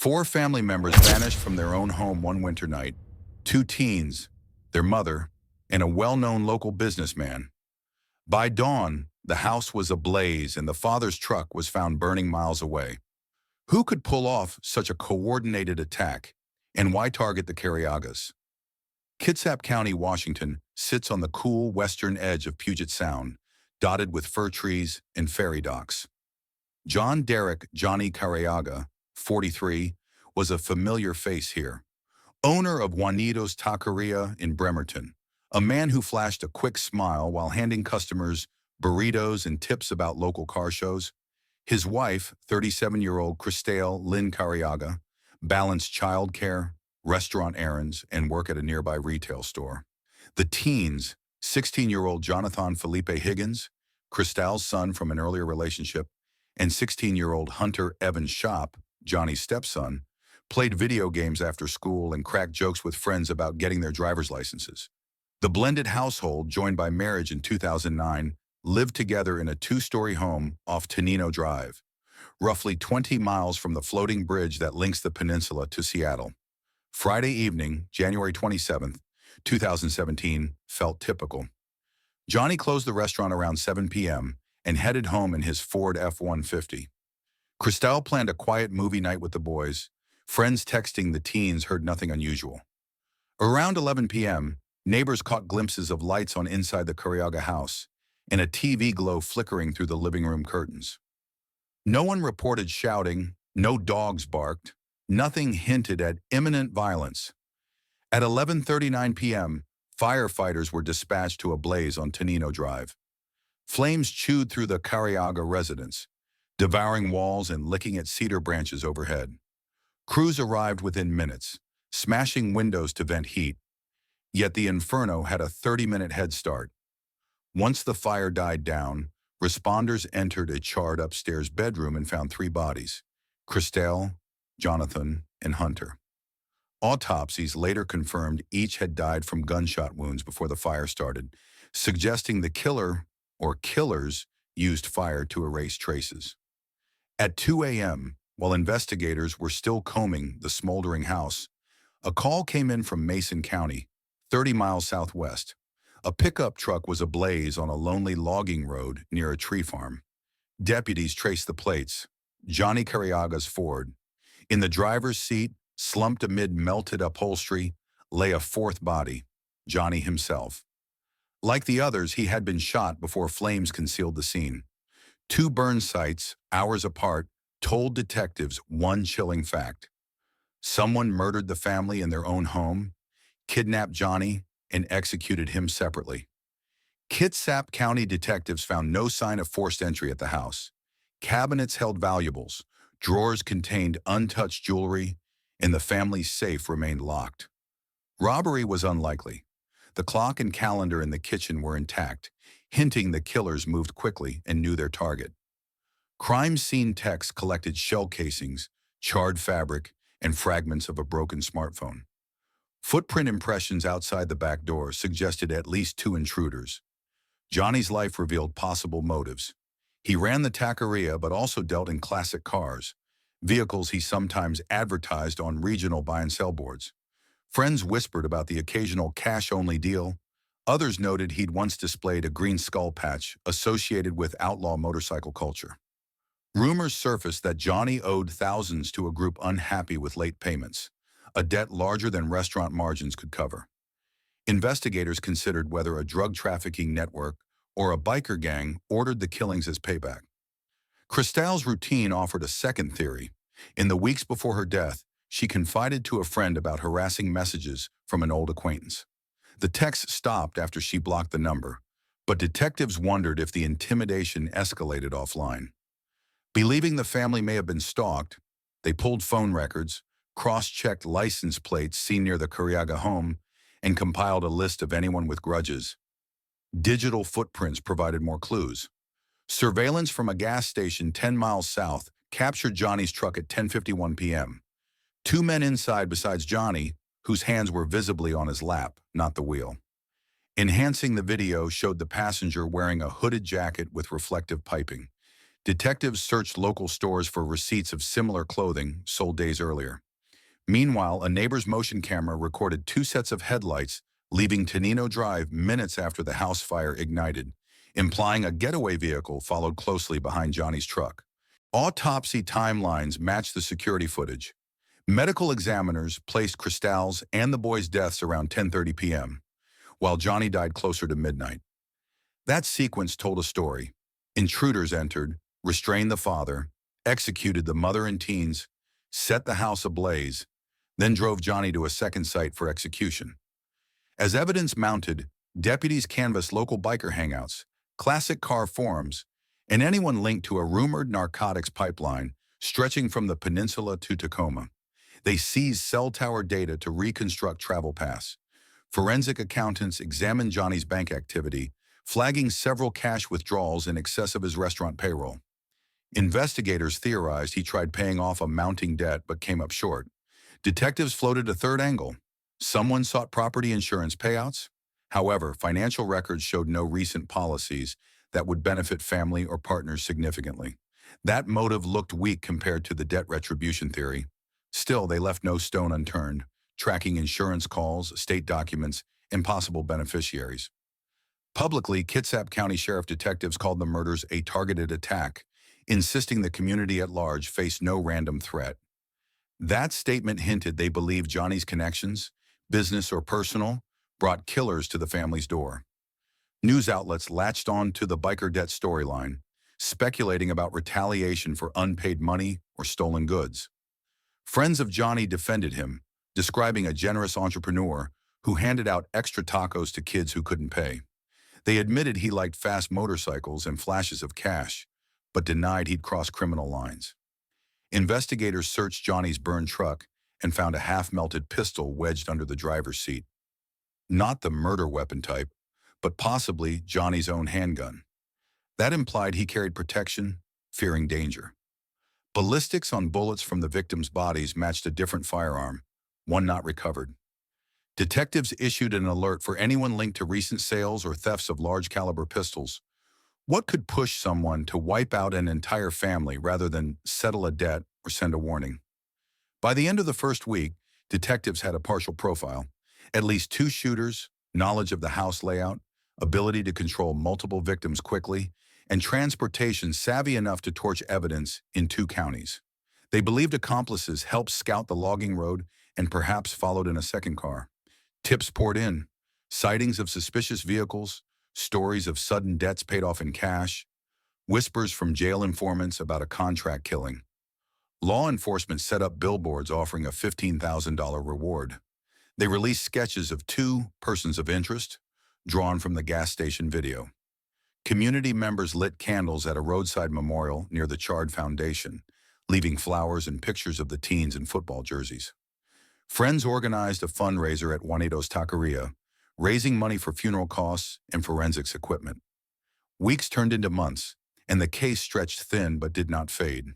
Four family members vanished from their own home one winter night. Two teens, their mother, and a well-known local businessman. By dawn, the house was ablaze and the father's truck was found burning miles away. Who could pull off such a coordinated attack, and why target the Careagas? Kitsap County, Washington, sits on the cool western edge of Puget Sound, dotted with fir trees and ferry docks. John Derek Johnny Careaga, 43, was a familiar face here. Owner of Juanito's Taqueria in Bremerton, a man who flashed a quick smile while handing customers burritos and tips about local car shows. His wife, 37-year-old Christelle Lynn Careaga, balanced childcare, restaurant errands, and work at a nearby retail store. The teens, 16-year-old Jonathan Felipe Higgins, Christelle's son from an earlier relationship, and 16-year-old Hunter Evans Shop, Johnny's stepson, played video games after school and cracked jokes with friends about getting their driver's licenses. The blended household, joined by marriage in 2009, lived together in a two-story home off Tenino Drive, roughly 20 miles from the floating bridge that links the peninsula to Seattle. Friday evening, January 27, 2017, felt typical. Johnny closed the restaurant around 7 p.m. and headed home in his Ford F-150. Christelle planned a quiet movie night with the boys. Friends texting the teens heard nothing unusual. Around 11 p.m., neighbors caught glimpses of lights on inside the Careaga house and a TV glow flickering through the living room curtains. No one reported shouting, no dogs barked, nothing hinted at imminent violence. At 11:39 p.m., firefighters were dispatched to a blaze on Tenino Drive. Flames chewed through the Careaga residence, devouring walls and licking at cedar branches overhead. Crews arrived within minutes, smashing windows to vent heat, yet the inferno had a 30-minute head start. Once the fire died down, responders entered a charred upstairs bedroom and found three bodies: Christelle, Jonathan, and Hunter. Autopsies later confirmed each had died from gunshot wounds before the fire started, suggesting the killer or killers used fire to erase traces. At 2 a.m., while investigators were still combing the smoldering house, a call came in from Mason County, 30 miles southwest. A pickup truck was ablaze on a lonely logging road near a tree farm. Deputies traced the plates: Johnny Careaga's Ford. In the driver's seat, slumped amid melted upholstery, lay a fourth body, Johnny himself. Like the others, he had been shot before flames concealed the scene. Two burn sites, hours apart, told detectives one chilling fact: someone murdered the family in their own home, kidnapped Johnny, and executed him separately. Kitsap County detectives found no sign of forced entry at the house. Cabinets held valuables, drawers contained untouched jewelry, and the family's safe remained locked. Robbery was unlikely. The clock and calendar in the kitchen were intact, hinting the killers moved quickly and knew their target. Crime scene techs collected shell casings, charred fabric, and fragments of a broken smartphone. Footprint impressions outside the back door suggested at least two intruders. Johnny's life revealed possible motives. He ran the taqueria but also dealt in classic cars, vehicles he sometimes advertised on regional buy and sell boards. Friends whispered about the occasional cash-only deal. Others noted he'd once displayed a green skull patch associated with outlaw motorcycle culture. Rumors surfaced that Johnny owed thousands to a group unhappy with late payments, a debt larger than restaurant margins could cover. Investigators considered whether a drug trafficking network or a biker gang ordered the killings as payback. Christelle's routine offered a second theory. In the weeks before her death, she confided to a friend about harassing messages from an old acquaintance. The text stopped after she blocked the number, but detectives wondered if the intimidation escalated offline. Believing the family may have been stalked, they pulled phone records, cross-checked license plates seen near the Careaga home, and compiled a list of anyone with grudges. Digital footprints provided more clues. Surveillance from a gas station 10 miles south captured Johnny's truck at 10:51 p.m. Two men inside besides Johnny, whose hands were visibly on his lap, not the wheel. Enhancing the video showed the passenger wearing a hooded jacket with reflective piping. Detectives searched local stores for receipts of similar clothing sold days earlier. Meanwhile, a neighbor's motion camera recorded two sets of headlights leaving Tenino Drive minutes after the house fire ignited, implying a getaway vehicle followed closely behind Johnny's truck. Autopsy timelines matched the security footage. Medical examiners placed Cristal's and the boy's deaths around 10:30 p.m., while Johnny died closer to midnight. That sequence told a story. Intruders entered, restrained the father, executed the mother and teens, set the house ablaze, then drove Johnny to a second site for execution. As evidence mounted, deputies canvassed local biker hangouts, classic car forums, and anyone linked to a rumored narcotics pipeline stretching from the peninsula to Tacoma. They seized cell tower data to reconstruct travel paths. Forensic accountants examined Johnny's bank activity, flagging several cash withdrawals in excess of his restaurant payroll. Investigators theorized he tried paying off a mounting debt but came up short. Detectives floated a third angle. Someone sought property insurance payouts. However, financial records showed no recent policies that would benefit family or partners significantly. That motive looked weak compared to the debt retribution theory. Still, they left no stone unturned, tracking insurance calls, state documents, and possible beneficiaries. Publicly, Kitsap County Sheriff detectives called the murders a targeted attack, insisting the community at large faced no random threat. That statement hinted they believed Johnny's connections, business or personal, brought killers to the family's door. News outlets latched on to the biker debt storyline, speculating about retaliation for unpaid money or stolen goods. Friends of Johnny defended him, describing a generous entrepreneur who handed out extra tacos to kids who couldn't pay. They admitted he liked fast motorcycles and flashes of cash, but denied he'd crossed criminal lines. Investigators searched Johnny's burned truck and found a half-melted pistol wedged under the driver's seat. Not the murder weapon type, but possibly Johnny's own handgun. That implied he carried protection, fearing danger. Ballistics on bullets from the victims' bodies matched a different firearm, one not recovered. Detectives issued an alert for anyone linked to recent sales or thefts of large-caliber pistols. What could push someone to wipe out an entire family rather than settle a debt or send a warning? By the end of the first week, detectives had a partial profile. At least 2 shooters, knowledge of the house layout, ability to control multiple victims quickly, and transportation savvy enough to torch evidence in 2 counties. They believed accomplices helped scout the logging road and perhaps followed in a second car. Tips poured in, sightings of suspicious vehicles, stories of sudden debts paid off in cash, whispers from jail informants about a contract killing. Law enforcement set up billboards offering a $15,000 reward. They released sketches of 2 persons of interest, drawn from the gas station video. Community members lit candles at a roadside memorial near the charred foundation, leaving flowers and pictures of the teens in football jerseys. Friends organized a fundraiser at Juanito's Taqueria, raising money for funeral costs and forensics equipment. Weeks turned into months, and the case stretched thin but did not fade.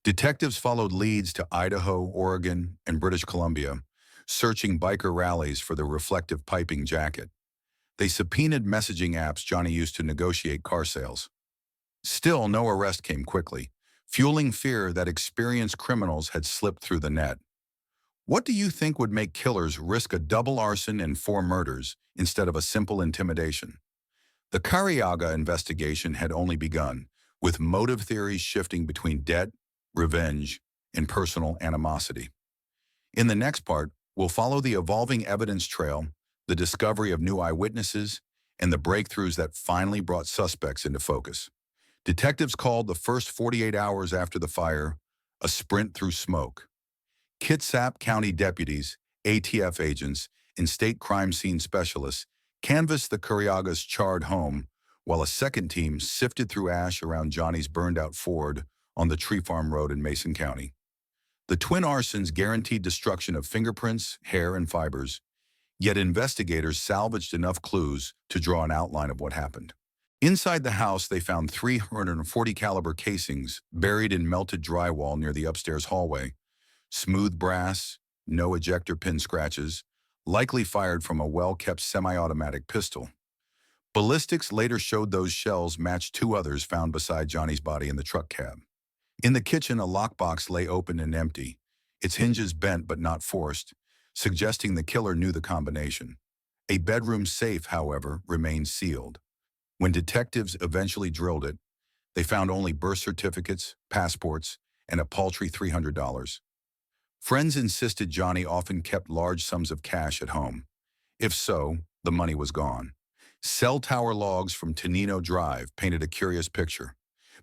Detectives followed leads to Idaho, Oregon, and British Columbia, searching biker rallies for the reflective piping jacket. They subpoenaed messaging apps Johnny used to negotiate car sales. Still, no arrest came quickly, fueling fear that experienced criminals had slipped through the net. What do you think would make killers risk a double arson and 4 murders instead of a simple intimidation? The Careaga investigation had only begun, with motive theories shifting between debt, revenge, and personal animosity. In the next part, we'll follow the evolving evidence trail, the discovery of new eyewitnesses, and the breakthroughs that finally brought suspects into focus. Detectives called the first 48 hours after the fire a sprint through smoke. Kitsap County deputies, ATF agents, and state crime scene specialists canvassed the Careaga's charred home, while a second team sifted through ash around Johnny's burned-out Ford on the Tree Farm Road in Mason County. The twin arsons guaranteed destruction of fingerprints, hair, and fibers, yet investigators salvaged enough clues to draw an outline of what happened. Inside the house, they found 340 caliber casings buried in melted drywall near the upstairs hallway. Smooth brass, no ejector pin scratches, likely fired from a well-kept semi-automatic pistol. Ballistics later showed those shells matched two others found beside Johnny's body in the truck cab. In the kitchen, a lockbox lay open and empty, its hinges bent but not forced, suggesting the killer knew the combination. A bedroom safe, however, remained sealed. When detectives eventually drilled it, they found only birth certificates, passports, and a paltry $300. Friends insisted Johnny often kept large sums of cash at home. If so, the money was gone. Cell tower logs from Tenino Drive painted a curious picture.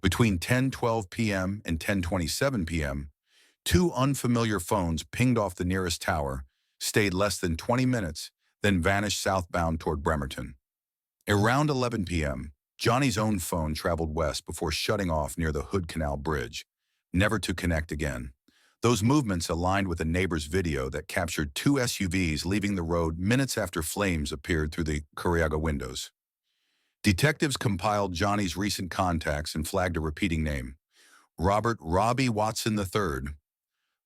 Between 10:12 p.m. and 10:27 p.m., two unfamiliar phones pinged off the nearest tower, stayed less than 20 minutes, then vanished southbound toward Bremerton. Around 11 p.m., Johnny's own phone traveled west before shutting off near the Hood Canal Bridge, never to connect again. Those movements aligned with a neighbor's video that captured two SUVs leaving the road minutes after flames appeared through the Careaga windows. Detectives compiled Johnny's recent contacts and flagged a repeating name, Robert "Robbie" Watson III.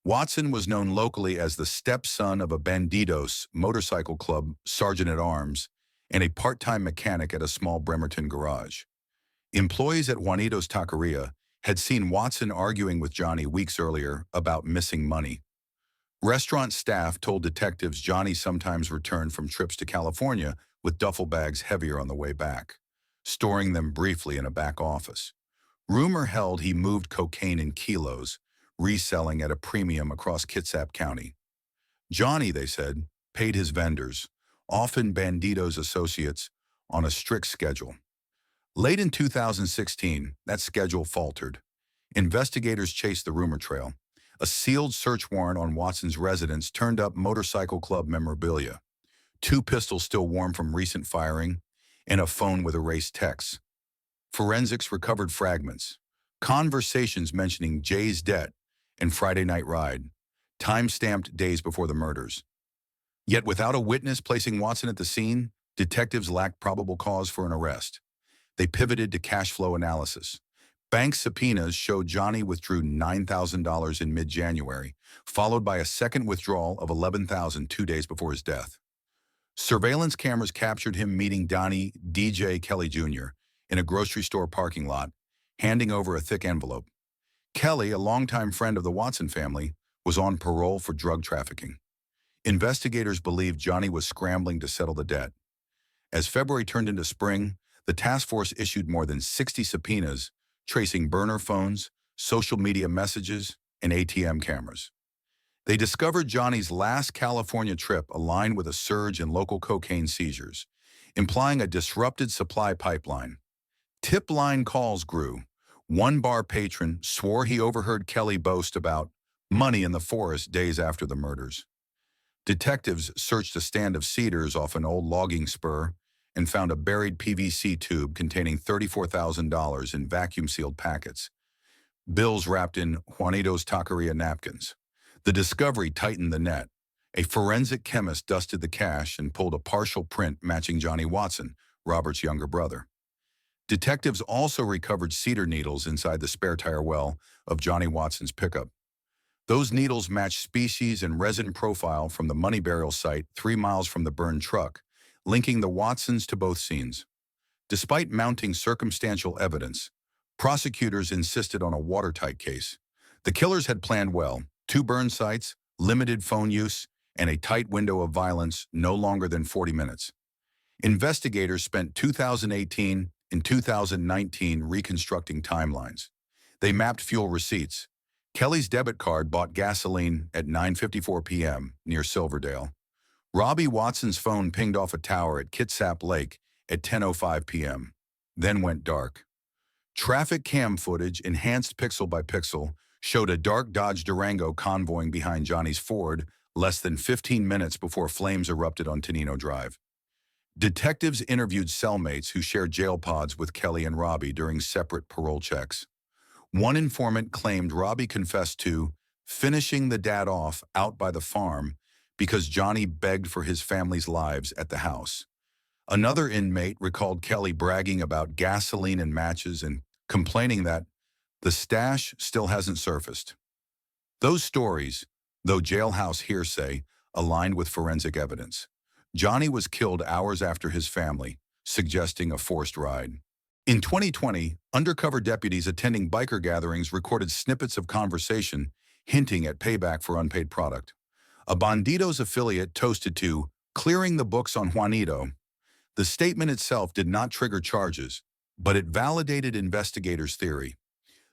Watson was known locally as the stepson of a Bandidos motorcycle club sergeant-at-arms and a part-time mechanic at a small Bremerton garage. Employees at Juanito's Taqueria had seen Watson arguing with Johnny weeks earlier about missing money. Restaurant staff told detectives Johnny sometimes returned from trips to California with duffel bags heavier on the way back, storing them briefly in a back office. Rumor held he moved cocaine in kilos, reselling at a premium across Kitsap County. Johnny, they said, paid his vendors, often Bandidos associates, on a strict schedule. Late in 2016, that schedule faltered. Investigators chased the rumor trail. A sealed search warrant on Watson's residence turned up motorcycle club memorabilia, two pistols still warm from recent firing, and a phone with erased texts. Forensics recovered fragments, conversations mentioning Jay's debt and Friday Night Ride, time-stamped days before the murders. Yet without a witness placing Watson at the scene, detectives lacked probable cause for an arrest. They pivoted to cash flow analysis. Bank subpoenas showed Johnny withdrew $9,000 in mid-January, followed by a second withdrawal of $11,000 2 days before his death. Surveillance cameras captured him meeting Donnie DJ Kelly Jr. in a grocery store parking lot, handing over a thick envelope. Kelly, a longtime friend of the Watson family, was on parole for drug trafficking. Investigators believed Johnny was scrambling to settle the debt. As February turned into spring, the task force issued more than 60 subpoenas, tracing burner phones, social media messages, and ATM cameras. They discovered Johnny's last California trip aligned with a surge in local cocaine seizures, implying a disrupted supply pipeline. Tip line calls grew. One bar patron swore he overheard Kelly boast about money in the forest days after the murders. Detectives searched a stand of cedars off an old logging spur and found a buried PVC tube containing $34,000 in vacuum-sealed packets, bills wrapped in Juanito's Taqueria napkins. The discovery tightened the net. A forensic chemist dusted the cash and pulled a partial print matching Johnny Watson, Robert's younger brother. Detectives also recovered cedar needles inside the spare tire well of Johnny Watson's pickup. Those needles matched species and resin profile from the money burial site 3 miles from the burned truck, linking the Watsons to both scenes. Despite mounting circumstantial evidence, prosecutors insisted on a watertight case. The killers had planned well: 2 burn sites, limited phone use, and a tight window of violence no longer than 40 minutes. Investigators spent 2018 and 2019 reconstructing timelines. They mapped fuel receipts. Kelly's debit card bought gasoline at 9:54 p.m. near Silverdale. Robbie Watson's phone pinged off a tower at Kitsap Lake at 10:05 p.m., then went dark. Traffic cam footage, enhanced pixel by pixel, showed a dark Dodge Durango convoying behind Johnny's Ford less than 15 minutes before flames erupted on Tenino Drive. Detectives interviewed cellmates who shared jail pods with Kelly and Robbie during separate parole checks. One informant claimed Robbie confessed to finishing the dad off out by the farm because Johnny begged for his family's lives at the house. Another inmate recalled Kelly bragging about gasoline and matches and complaining that the stash still hasn't surfaced. Those stories, though jailhouse hearsay, aligned with forensic evidence. Johnny was killed hours after his family, suggesting a forced ride. In 2020, undercover deputies attending biker gatherings recorded snippets of conversation hinting at payback for unpaid product. A Bandidos affiliate toasted to clearing the books on Juanito. The statement itself did not trigger charges, but it validated investigators' theory.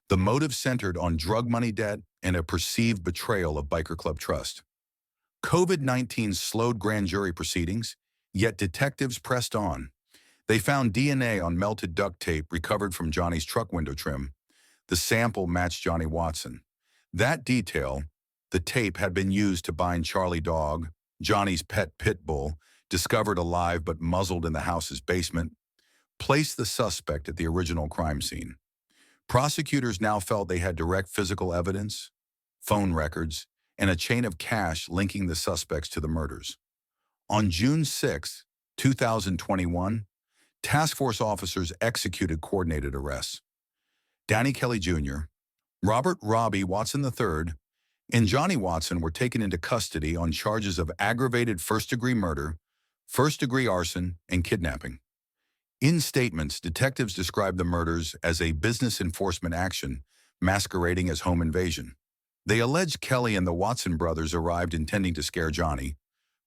The motive centered on drug money debt and a perceived betrayal of biker club trust. COVID-19 slowed grand jury proceedings, yet detectives pressed on. They found DNA on melted duct tape recovered from Johnny's truck window trim. The sample matched Johnny Watson. That detail, the tape had been used to bind Charlie Dog, Johnny's pet pit bull, discovered alive but muzzled in the house's basement, placed the suspect at the original crime scene. Prosecutors now felt they had direct physical evidence, phone records, and a chain of cash linking the suspects to the murders. On June 6, 2021, task force officers executed coordinated arrests. Danny Kelly Jr., Robert Robbie Watson III, and Johnny Watson were taken into custody on charges of aggravated first-degree murder, first-degree arson, and kidnapping. In statements, detectives described the murders as a business enforcement action masquerading as home invasion. They alleged Kelly and the Watson brothers arrived intending to scare Johnny,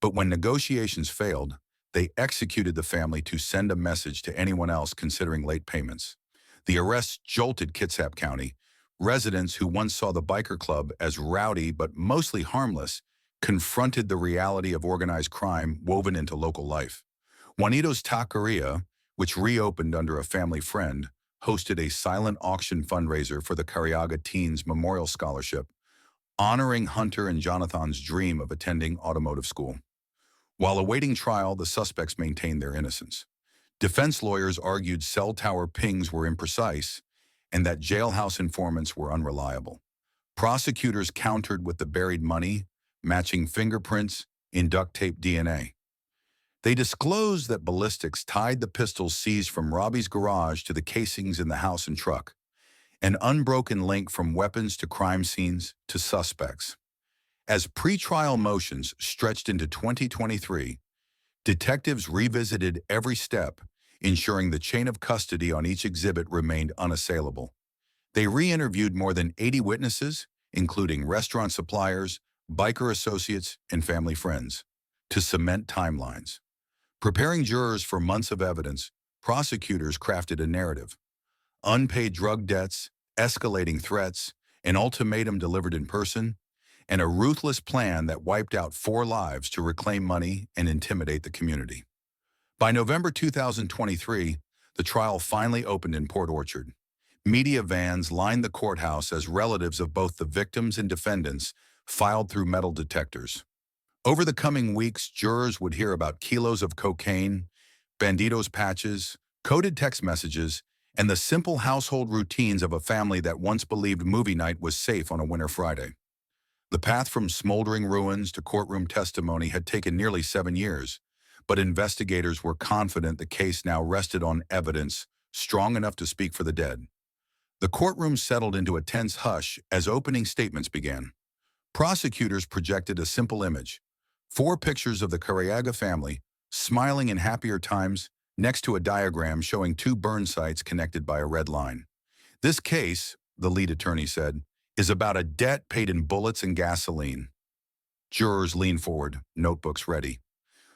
but when negotiations failed, they executed the family to send a message to anyone else considering late payments. The arrests jolted Kitsap County. Residents who once saw the biker club as rowdy but mostly harmless confronted the reality of organized crime woven into local life. Juanito's Taqueria, which reopened under a family friend, hosted a silent auction fundraiser for the Careaga Teens Memorial Scholarship, honoring Hunter and Jonathan's dream of attending automotive school. While awaiting trial, the suspects maintained their innocence. Defense lawyers argued cell tower pings were imprecise and that jailhouse informants were unreliable. Prosecutors countered with the buried money, matching fingerprints in duct tape DNA. They disclosed that ballistics tied the pistols seized from Robbie's garage to the casings in the house and truck, an unbroken link from weapons to crime scenes to suspects. As pretrial motions stretched into 2023, detectives revisited every step, ensuring the chain of custody on each exhibit remained unassailable. They re-interviewed more than 80 witnesses, including restaurant suppliers, biker associates, and family friends, to cement timelines. Preparing jurors for months of evidence, prosecutors crafted a narrative. Unpaid drug debts, escalating threats, an ultimatum delivered in person, and a ruthless plan that wiped out 4 lives to reclaim money and intimidate the community. By November 2023, the trial finally opened in Port Orchard. Media vans lined the courthouse as relatives of both the victims and defendants filed through metal detectors. Over the coming weeks, jurors would hear about kilos of cocaine, Bandidos patches, coded text messages, and the simple household routines of a family that once believed movie night was safe on a winter Friday. The path from smoldering ruins to courtroom testimony had taken nearly 7 years, but investigators were confident the case now rested on evidence strong enough to speak for the dead. The courtroom settled into a tense hush as opening statements began. Prosecutors projected a simple image: 4 pictures of the Careaga family, smiling in happier times, next to a diagram showing 2 burn sites connected by a red line. This case, the lead attorney said, is about a debt paid in bullets and gasoline. Jurors leaned forward, notebooks ready.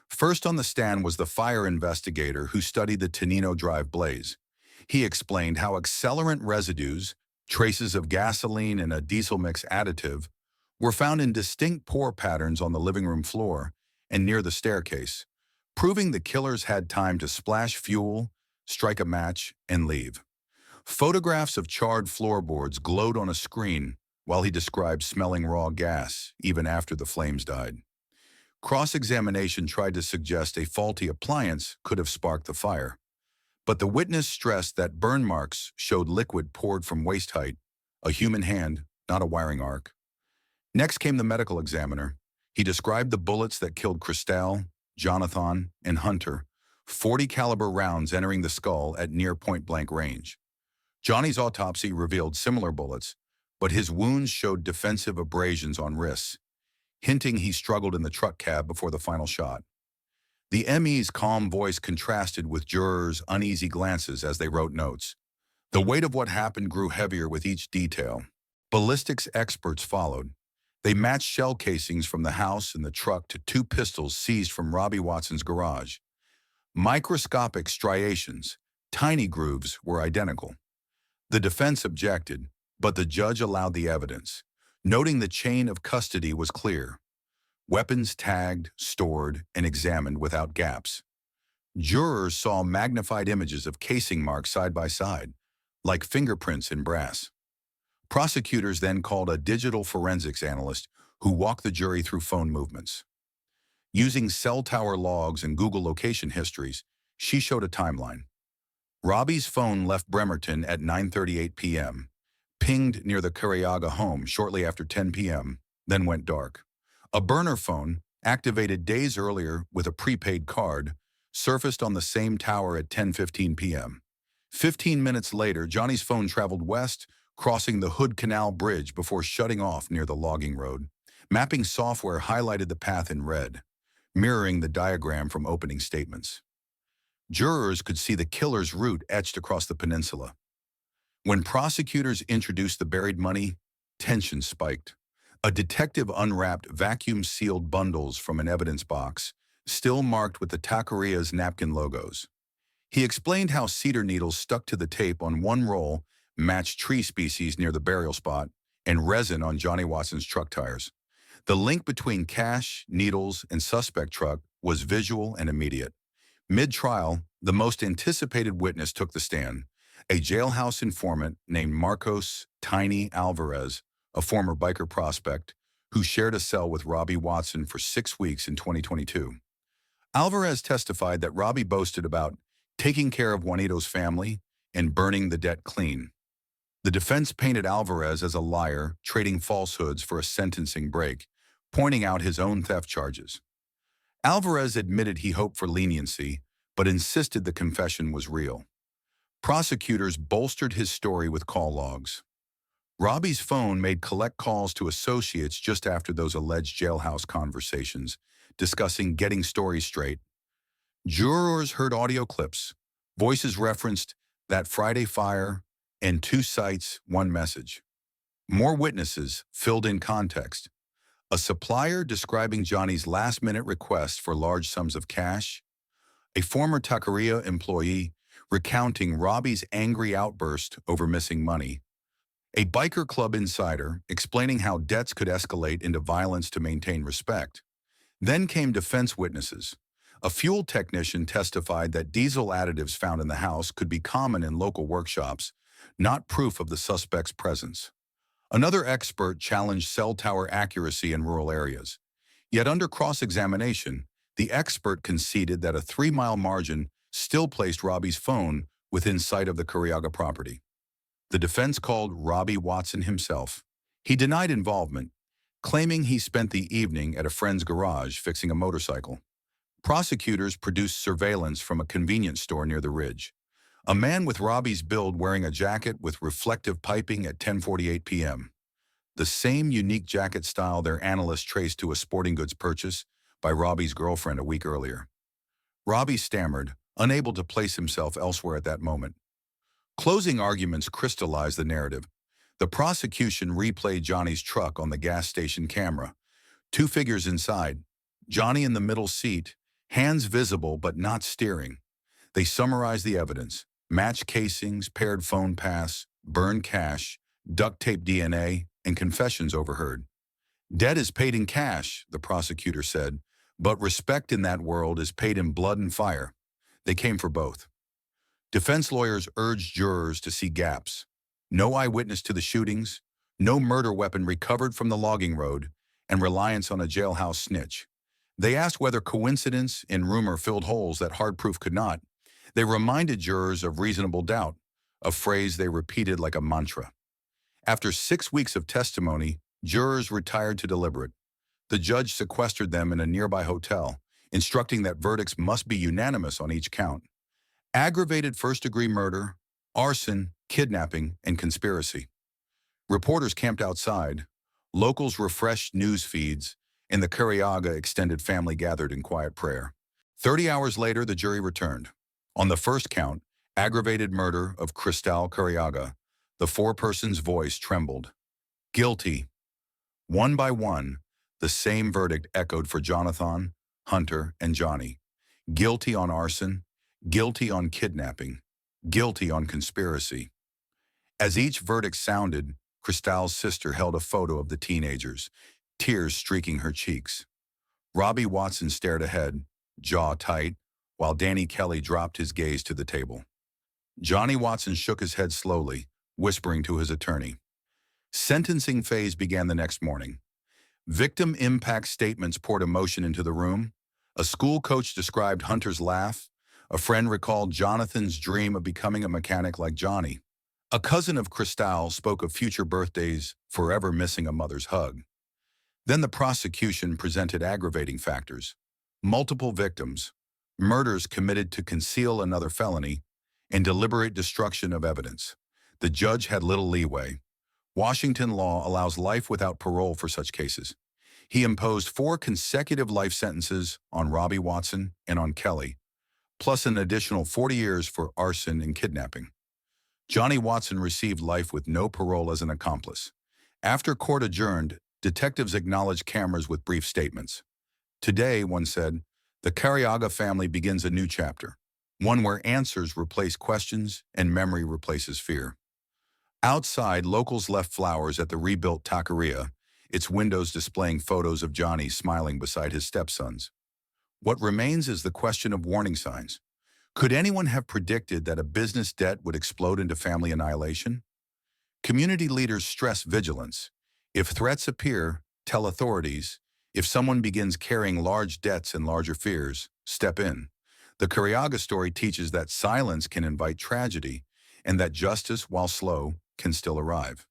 First on the stand was the fire investigator who studied the Tenino Drive blaze. He explained how accelerant residues, traces of gasoline and a diesel mix additive, were found in distinct pour patterns on the living room floor and near the staircase, proving the killers had time to splash fuel, strike a match, and leave. Photographs of charred floorboards glowed on a screen while he described smelling raw gas even after the flames died. Cross-examination tried to suggest a faulty appliance could have sparked the fire, but the witness stressed that burn marks showed liquid poured from waist height, a human hand, not a wiring arc. Next came the medical examiner. He described the bullets that killed Christelle, Jonathan, and Hunter, 40 caliber rounds entering the skull at near point-blank range. Johnny's autopsy revealed similar bullets, but his wounds showed defensive abrasions on wrists, hinting he struggled in the truck cab before the final shot. The ME's calm voice contrasted with jurors' uneasy glances as they wrote notes. The weight of what happened grew heavier with each detail. Ballistics experts followed. They matched shell casings from the house and the truck to two pistols seized from Robbie Watson's garage. Microscopic striations, tiny grooves, were identical. The defense objected, but the judge allowed the evidence, noting the chain of custody was clear. Weapons tagged, stored, and examined without gaps. Jurors saw magnified images of casing marks side by side, like fingerprints in brass. Prosecutors then called a digital forensics analyst who walked the jury through phone movements. Using cell tower logs and Google location histories, she showed a timeline. Robbie's phone left Bremerton at 9:38 p.m., pinged near the Careaga home shortly after 10 p.m., then went dark. A burner phone, activated days earlier with a prepaid card, surfaced on the same tower at 10:15 p.m. 15 minutes later, Johnny's phone traveled west, crossing the Hood Canal Bridge before shutting off near the logging road. Mapping software highlighted the path in red, mirroring the diagram from opening statements. Jurors could see the killer's route etched across the peninsula. When prosecutors introduced the buried money, tension spiked. A detective unwrapped vacuum-sealed bundles from an evidence box, still marked with the taqueria's napkin logos. He explained how cedar needles stuck to the tape on one roll matched tree species near the burial spot and resin on Johnny Watson's truck tires. The link between cash, needles, and suspect truck was visual and immediate. Mid-trial, the most anticipated witness took the stand, a jailhouse informant named Marcos Tiny Alvarez, a former biker prospect, who shared a cell with Robbie Watson for 6 weeks in 2022. Alvarez testified that Robbie boasted about taking care of Juanito's family and burning the debt clean. The defense painted Alvarez as a liar, trading falsehoods for a sentencing break, pointing out his own theft charges. Alvarez admitted he hoped for leniency, but insisted the confession was real. Prosecutors bolstered his story with call logs. Robbie's phone made collect calls to associates just after those alleged jailhouse conversations, discussing getting stories straight. Jurors heard audio clips. Voices referenced that Friday fire and 2 sites, 1 message. More witnesses filled in context. A supplier describing Johnny's last-minute request for large sums of cash. A former taqueria employee recounting Robbie's angry outburst over missing money. A biker club insider explaining how debts could escalate into violence to maintain respect. Then came defense witnesses. A fuel technician testified that diesel additives found in the house could be common in local workshops, not proof of the suspect's presence. Another expert challenged cell tower accuracy in rural areas. Yet under cross-examination, the expert conceded that a 3-mile margin still placed Robbie's phone within sight of the Careaga property. The defense called Robbie Watson himself. He denied involvement, claiming he spent the evening at a friend's garage fixing a motorcycle. Prosecutors produced surveillance from a convenience store near the ridge. A man with Robbie's build wearing a jacket with reflective piping at 10:48 p.m. The same unique jacket style their analysts traced to a sporting goods purchase by Robbie's girlfriend a week earlier. Robbie stammered, unable to place himself elsewhere at that moment. Closing arguments crystallized the narrative. The prosecution replayed Johnny's truck on the gas station camera. 2 figures inside, Johnny in the middle seat, hands visible but not steering. They summarized the evidence: match casings, paired phone pass, burned cash, duct tape DNA, and confessions overheard. Debt is paid in cash, the prosecutor said, but respect in that world is paid in blood and fire. They came for both. Defense lawyers urged jurors to see gaps. No eyewitness to the shootings, no murder weapon recovered from the logging road, and reliance on a jailhouse snitch. They asked whether coincidence and rumor filled holes that hard proof could not. They reminded jurors of reasonable doubt, a phrase they repeated like a mantra. After 6 weeks of testimony, jurors retired to deliberate. The judge sequestered them in a nearby hotel, instructing that verdicts must be unanimous on each count: aggravated first-degree murder, arson, kidnapping, and conspiracy. Reporters camped outside. Locals refreshed news feeds, and the Careaga extended family gathered in quiet prayer. 30 hours later, the jury returned. On the first count, aggravated murder of Cristal Careaga, the four-person's voice trembled. Guilty. One by one, the same verdict echoed for Jonathan, Hunter, and Johnny. Guilty on arson, guilty on kidnapping, guilty on conspiracy. As each verdict sounded, Cristal's sister held a photo of the teenagers, tears streaking her cheeks. Robbie Watson stared ahead, jaw tight, while Danny Kelly dropped his gaze to the table. Johnny Watson shook his head slowly, whispering to his attorney. Sentencing phase began the next morning. Victim impact statements poured emotion into the room. A school coach described Hunter's laugh. A friend recalled Jonathan's dream of becoming a mechanic like Johnny. A cousin of Cristal spoke of future birthdays, forever missing a mother's hug. Then the prosecution presented aggravating factors. Multiple victims, murders committed to conceal another felony, and deliberate destruction of evidence. The judge had little leeway. Washington law allows life without parole for such cases. He imposed 4 consecutive life sentences on Robbie Watson and on Kelly, plus an additional 40 years for arson and kidnapping. Johnny Watson received life with no parole as an accomplice. After court adjourned, detectives acknowledged cameras with brief statements. Today, one said, the Careaga family begins a new chapter, one where answers replace questions and memory replaces fear. Outside, locals left flowers at the rebuilt taqueria, its windows displaying photos of Johnny smiling beside his stepsons. What remains is the question of warning signs. Could anyone have predicted that a business debt would explode into family annihilation? Community leaders stress vigilance. If threats appear, tell authorities. If someone begins carrying large debts and larger fears, step in. The Careaga story teaches that silence can invite tragedy, and that justice, while slow, can still arrive.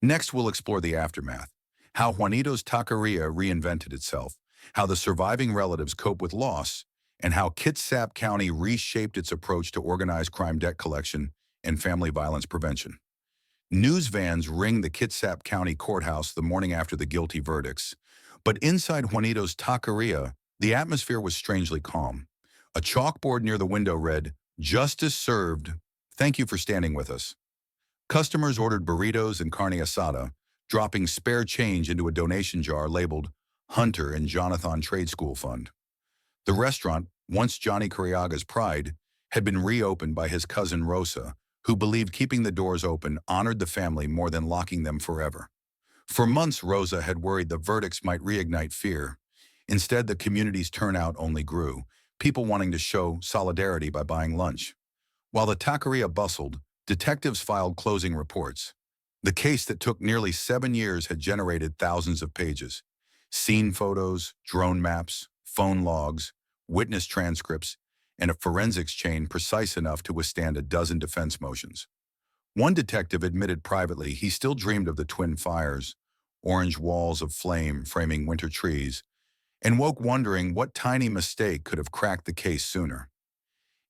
Next, we'll explore the aftermath, how Juanito's taqueria reinvented itself, how the surviving relatives cope with loss, and how Kitsap County reshaped its approach to organized crime debt collection and family violence prevention. News vans ring the Kitsap County courthouse the morning after the guilty verdicts, but inside Juanito's taqueria, the atmosphere was strangely calm. A chalkboard near the window read, "Justice served. Thank you for standing with us." Customers ordered burritos and carne asada, dropping spare change into a donation jar labeled Hunter and Jonathan Trade School Fund. The restaurant, once Johnny Careaga's pride, had been reopened by his cousin Rosa, who believed keeping the doors open honored the family more than locking them forever. For months, Rosa had worried the verdicts might reignite fear. Instead, the community's turnout only grew, people wanting to show solidarity by buying lunch. While the taqueria bustled, detectives filed closing reports. The case that took nearly 7 years had generated thousands of pages. Scene photos, drone maps, phone logs, witness transcripts, and a forensics chain precise enough to withstand a dozen defense motions. One detective admitted privately he still dreamed of the twin fires, orange walls of flame framing winter trees, and woke wondering what tiny mistake could have cracked the case sooner.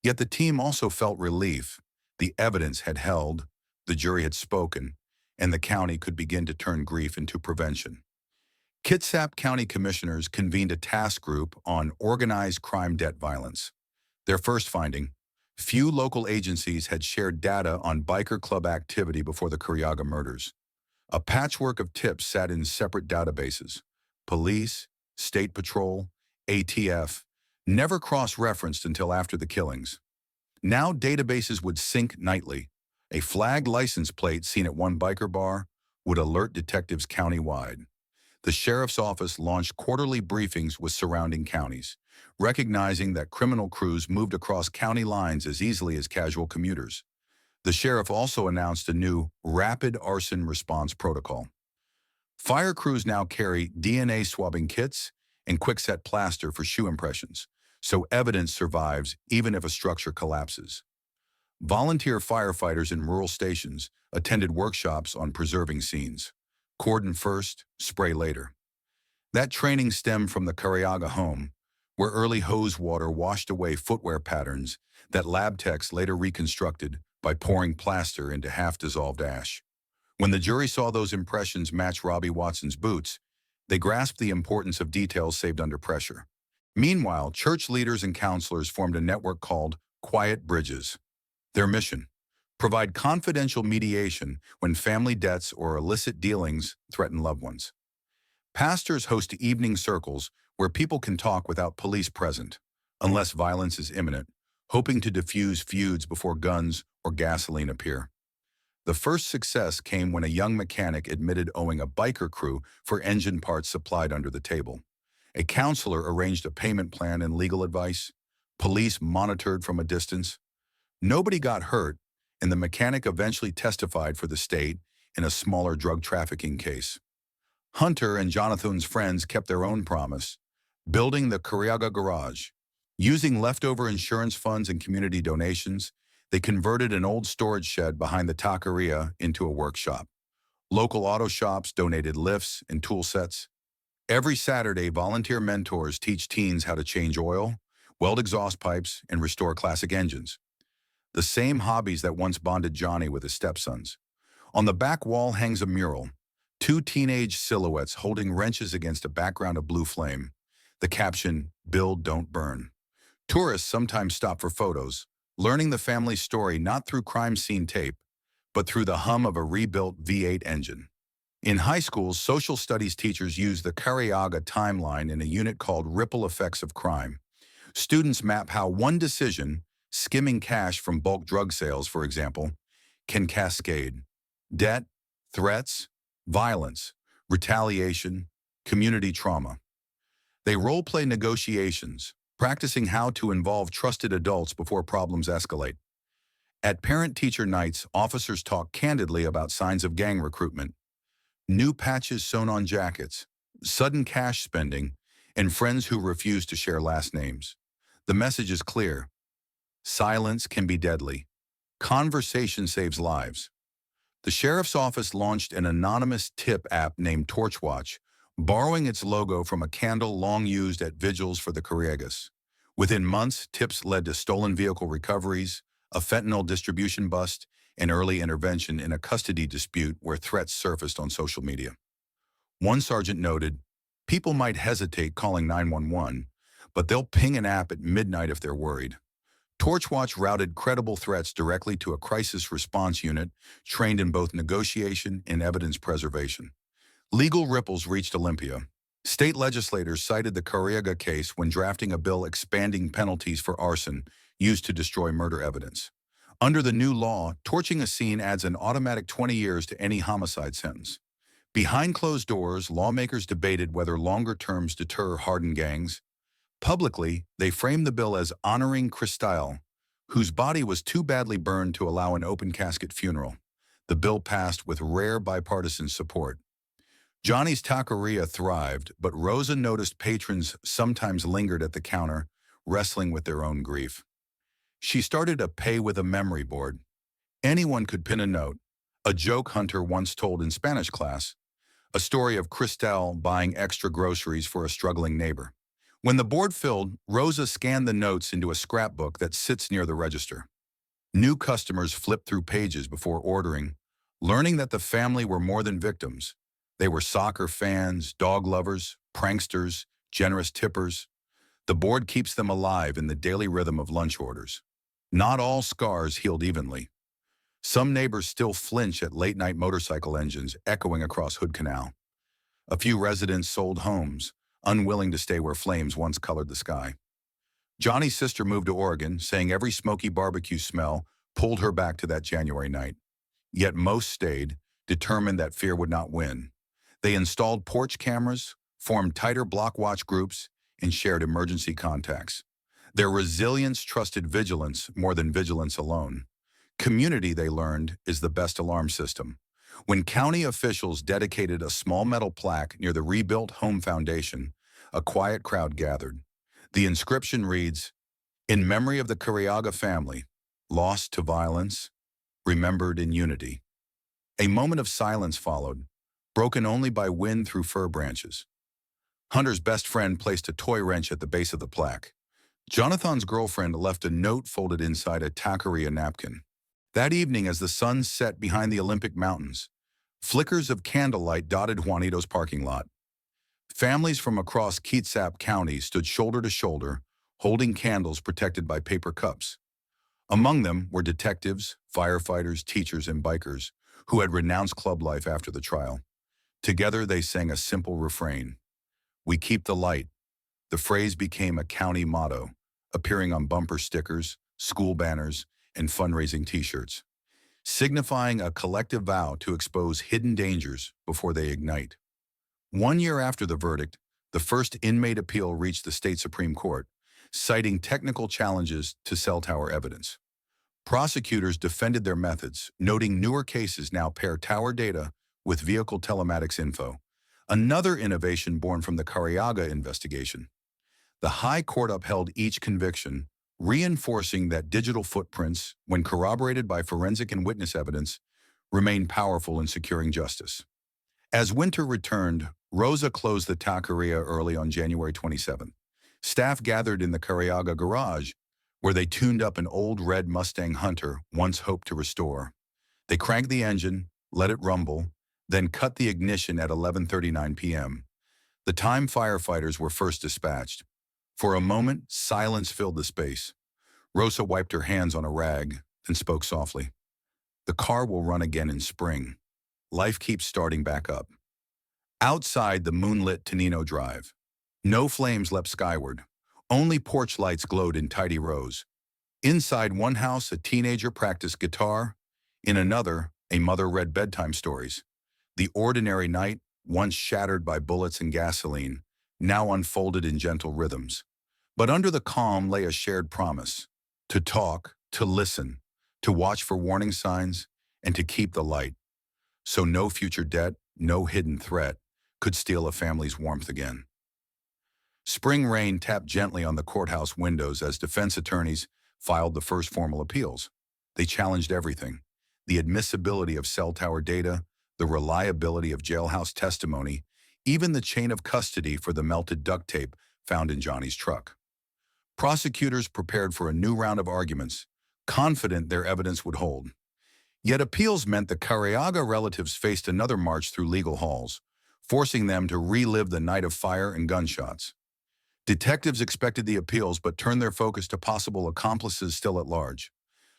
Yet the team also felt relief. The evidence had held, the jury had spoken, and the county could begin to turn grief into prevention. Kitsap County commissioners convened a task group on organized crime debt violence. Their first finding, few local agencies had shared data on biker club activity before the Careaga murders. A patchwork of tips sat in separate databases. Police, State Patrol, ATF, never cross-referenced until after the killings. Now databases would sync nightly. A flagged license plate seen at one biker bar would alert detectives countywide. The sheriff's office launched quarterly briefings with surrounding counties, recognizing that criminal crews moved across county lines as easily as casual commuters. The sheriff also announced a new rapid arson response protocol. Fire crews now carry DNA swabbing kits and quickset plaster for shoe impressions, so evidence survives even if a structure collapses. Volunteer firefighters in rural stations attended workshops on preserving scenes. Cordon first, spray later. That training stemmed from the Careaga home, where early hose water washed away footwear patterns that lab techs later reconstructed by pouring plaster into half-dissolved ash. When the jury saw those impressions match Robbie Watson's boots, they grasped the importance of details saved under pressure. Meanwhile, church leaders and counselors formed a network called Quiet Bridges. Their mission: provide confidential mediation when family debts or illicit dealings threaten loved ones. Pastors host evening circles where people can talk without police present, unless violence is imminent, hoping to diffuse feuds before guns or gasoline appear. The first success came when a young mechanic admitted owing a biker crew for engine parts supplied under the table. A counselor arranged a payment plan and legal advice. Police monitored from a distance. Nobody got hurt, and the mechanic eventually testified for the state in a smaller drug trafficking case. Hunter and Jonathan's friends kept their own promise, building the Careaga garage. Using leftover insurance funds and community donations, they converted an old storage shed behind the taqueria into a workshop. Local auto shops donated lifts and tool sets. Every Saturday, volunteer mentors teach teens how to change oil, weld exhaust pipes, and restore classic engines. The same hobbies that once bonded Johnny with his stepsons. On the back wall hangs a mural, two teenage silhouettes holding wrenches against a background of blue flame. The caption, "Build, don't burn." Tourists sometimes stop for photos, learning the family's story not through crime scene tape, but through the hum of a rebuilt V8 engine. In high schools, social studies teachers use the Careaga timeline in a unit called Ripple Effects of Crime. Students map how one decision, skimming cash from bulk drug sales, for example, can cascade debt, threats, violence, retaliation, community trauma. They role-play negotiations, practicing how to involve trusted adults before problems escalate. At parent-teacher nights, officers talk candidly about signs of gang recruitment, new patches sewn on jackets, sudden cash spending, and friends who refuse to share last names. The message is clear. Silence can be deadly. Conversation saves lives. The sheriff's office launched an anonymous tip app named Torchwatch, borrowing its logo from a candle long used at vigils for the Careagas. Within months, tips led to stolen vehicle recoveries, a fentanyl distribution bust, and early intervention in a custody dispute where threats surfaced on social media. One sergeant noted, "People might hesitate calling 911, but they'll ping an app at midnight if they're worried." Torchwatch routed credible threats directly to a crisis response unit trained in both negotiation and evidence preservation. Legal ripples reached Olympia. State legislators cited the Careaga case when drafting a bill expanding penalties for arson used to destroy murder evidence. Under the new law, torching a scene adds an automatic 20 years to any homicide sentence. Behind closed doors, lawmakers debated whether longer terms deter hardened gangs. Publicly, they framed the bill as honoring Cristal, whose body was too badly burned to allow an open casket funeral. The bill passed with rare bipartisan support. Johnny's taqueria thrived, but Rosa noticed patrons sometimes lingered at the counter, wrestling with their own grief. She started a pay with a memory board. Anyone could pin a note, a joke Hunter once told in Spanish class, a story of Cristal buying extra groceries for a struggling neighbor. When the board filled, Rosa scanned the notes into a scrapbook that sits near the register. New customers flipped through pages before ordering, learning that the family were more than victims. They were soccer fans, dog lovers, pranksters, generous tippers. The board keeps them alive in the daily rhythm of lunch orders. Not all scars healed evenly. Some neighbors still flinch at late-night motorcycle engines echoing across Hood Canal. A few residents sold homes, unwilling to stay where flames once colored the sky. Johnny's sister moved to Oregon, saying every smoky barbecue smell pulled her back to that January night. Yet most stayed, determined that fear would not win. They installed porch cameras, formed tighter block watch groups, and shared emergency contacts. Their resilience trusted vigilance more than vigilance alone. Community, they learned, is the best alarm system. When county officials dedicated a small metal plaque near the rebuilt home foundation, a quiet crowd gathered. The inscription reads, "In memory of the Careaga family, lost to violence, remembered in unity." A moment of silence followed, broken only by wind through fir branches. Hunter's best friend placed a toy wrench at the base of the plaque. Jonathan's girlfriend left a note folded inside a taqueria napkin. That evening, as the sun set behind the Olympic Mountains, flickers of candlelight dotted Juanito's parking lot. Families from across Kitsap County stood shoulder to shoulder, holding candles protected by paper cups. Among them were detectives, firefighters, teachers, and bikers who had renounced club life after the trial. Together they sang a simple refrain, "We keep the light." The phrase became a county motto, appearing on bumper stickers, school banners, and fundraising t-shirts, signifying a collective vow to expose hidden dangers before they ignite. 1 year after the verdict, the first inmate appeal reached the state Supreme Court, citing technical challenges to cell tower evidence. Prosecutors defended their methods, noting newer cases now pair tower data with vehicle telematics info, another innovation born from the Careaga investigation. The High Court upheld each conviction, reinforcing that digital footprints, when corroborated by forensic and witness evidence, remain powerful in securing justice. As winter returned, Rosa closed the taqueria early on January 27th. Staff gathered in the Careaga garage, where they tuned up an old red Mustang Hunter once hoped to restore. They cranked the engine, let it rumble, then cut the ignition at 11:39 p.m. The time firefighters were first dispatched. For a moment, silence filled the space. Rosa wiped her hands on a rag, then spoke softly. "The car will run again in spring. Life keeps starting back up." Outside the moonlit Tonino Drive, no flames leapt skyward. Only porch lights glowed in tidy rows. Inside one house, a teenager practiced guitar. In another, a mother read bedtime stories. The ordinary night, once shattered by bullets and gasoline, now unfolded in gentle rhythms. But under the calm lay a shared promise: to talk, to listen, to watch for warning signs, and to keep the light. So no future debt, no hidden threat could steal a family's warmth again. Spring rain tapped gently on the courthouse windows as defense attorneys filed the first formal appeals. They challenged everything: the admissibility of cell tower data, the reliability of jailhouse testimony, even the chain of custody for the melted duct tape found in Johnny's truck. Prosecutors prepared for a new round of arguments, confident their evidence would hold. Yet appeals meant the Careaga relatives faced another march through legal halls, forcing them to relive the night of fire and gunshots. Detectives expected the appeals but turned their focus to possible accomplices still at large.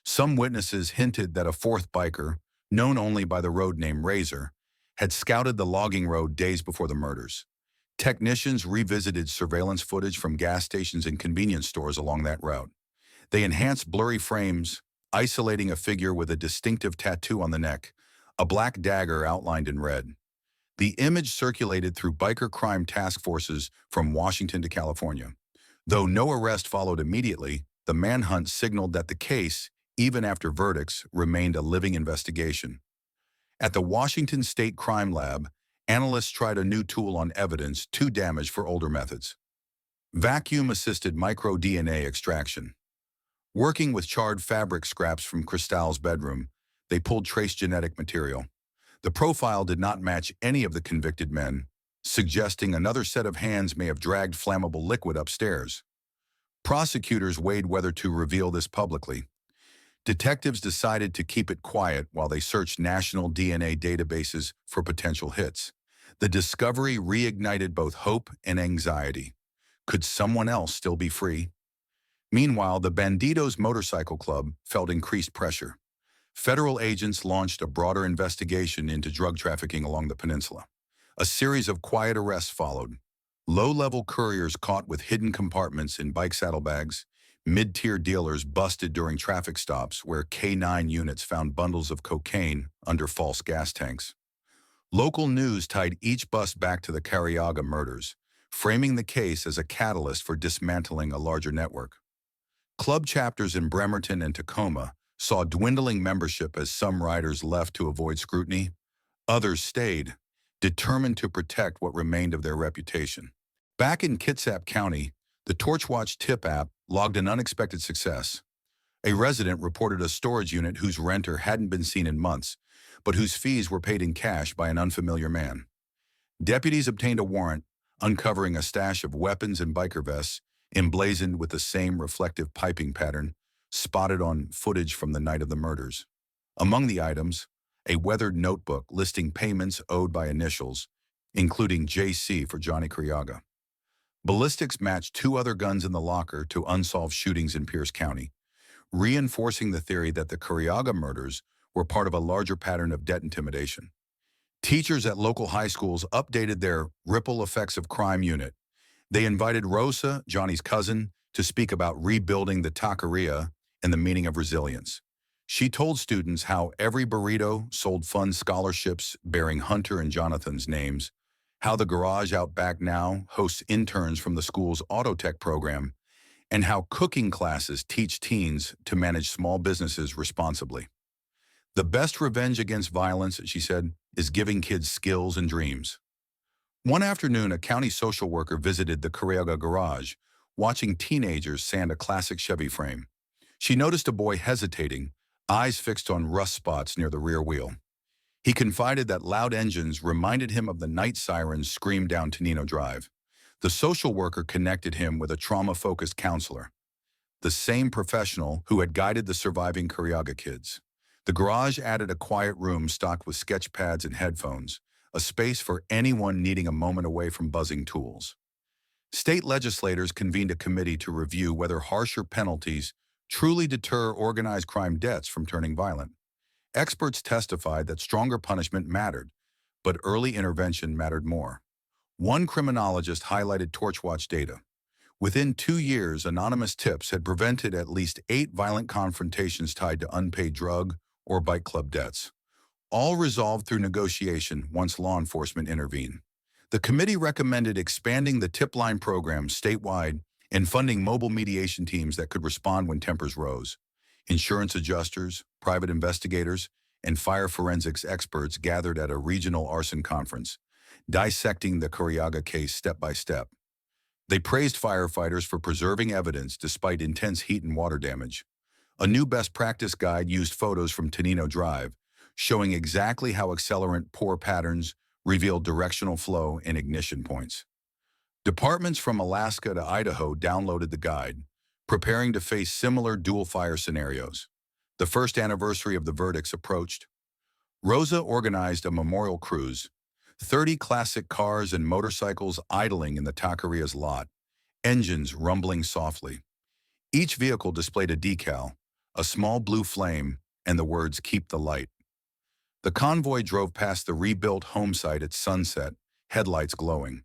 Some witnesses hinted that a fourth biker, known only by the road name Razor, had scouted the logging road days before the murders. Technicians revisited surveillance footage from gas stations and convenience stores along that route. They enhanced blurry frames, isolating a figure with a distinctive tattoo on the neck, a black dagger outlined in red. The image circulated through biker crime task forces from Washington to California. Though no arrest followed immediately, the manhunt signaled that the case, even after verdicts, remained a living investigation. At the Washington State Crime Lab, analysts tried a new tool on evidence too damaged for older methods: vacuum-assisted micro-DNA extraction. Working with charred fabric scraps from Cristal's bedroom, they pulled trace genetic material. The profile did not match any of the convicted men, suggesting another set of hands may have dragged flammable liquid upstairs. Prosecutors weighed whether to reveal this publicly. Detectives decided to keep it quiet while they searched national DNA databases for potential hits. The discovery reignited both hope and anxiety. Could someone else still be free? Meanwhile, the Bandidos Motorcycle Club felt increased pressure. Federal agents launched a broader investigation into drug trafficking along the peninsula. A series of quiet arrests followed. Low-level couriers caught with hidden compartments in bike saddlebags, mid-tier dealers busted during traffic stops where K9 units found bundles of cocaine under false gas tanks. Local news tied each bust back to the Careaga murders, framing the case as a catalyst for dismantling a larger network. Club chapters in Bremerton and Tacoma saw dwindling membership as some riders left to avoid scrutiny. Others stayed, determined to protect what remained of their reputation. Back in Kitsap County, the Torchwatch tip app logged an unexpected success. A resident reported a storage unit whose renter hadn't been seen in months, but whose fees were paid in cash by an unfamiliar man. Deputies obtained a warrant, uncovering a stash of weapons and biker vests, emblazoned with the same reflective piping pattern spotted on footage from the night of the murders. Among the items, a weathered notebook listing payments owed by initials, including JC for Johnny Careaga. Ballistics matched two other guns in the locker to unsolved shootings in Pierce County, reinforcing the theory that the Careaga murders were part of a larger pattern of debt intimidation. Teachers at local high schools updated their Ripple Effects of Crime unit. They invited Rosa, Johnny's cousin, to speak about rebuilding the taqueria and the meaning of resilience. She told students how every burrito sold fund scholarships bearing Hunter and Jonathan's names, how the garage out back now hosts interns from the school's auto tech program, and how cooking classes teach teens to manage small businesses responsibly. The best revenge against violence, she said, is giving kids skills and dreams. One afternoon, a county social worker visited the Careaga garage, watching teenagers sand a classic Chevy frame. She noticed a boy hesitating, eyes fixed on rust spots near the rear wheel. He confided that loud engines reminded him of the night sirens screamed down Tenino Drive. The social worker connected him with a trauma-focused counselor, the same professional who had guided the surviving Careaga kids. The garage added a quiet room stocked with sketch pads and headphones, a space for anyone needing a moment away from buzzing tools. State legislators convened a committee to review whether harsher penalties truly deter organized crime debts from turning violent. Experts testified that stronger punishment mattered, but early intervention mattered more. One criminologist highlighted Torchwatch data. Within 2 years, anonymous tips had prevented at least 8 violent confrontations tied to unpaid drug or bike club debts, all resolved through negotiation once law enforcement intervened. The committee recommended expanding the tip line program statewide and funding mobile mediation teams that could respond when tempers rose. Insurance adjusters, private investigators, and fire forensics experts gathered at a regional arson conference, dissecting the Careaga case step by step. They praised firefighters for preserving evidence despite intense heat and water damage. A new best practice guide used photos from Tenino Drive, showing exactly how accelerant pour patterns revealed directional flow and ignition points. Departments from Alaska to Idaho downloaded the guide, preparing to face similar dual-fire scenarios. The first anniversary of the verdicts approached. Rosa organized a memorial cruise, 30 classic cars and motorcycles idling in the taqueria's lot, engines rumbling softly. Each vehicle displayed a decal, a small blue flame, and the words, "Keep the light." The convoy drove past the rebuilt home site at sunset, headlights glowing.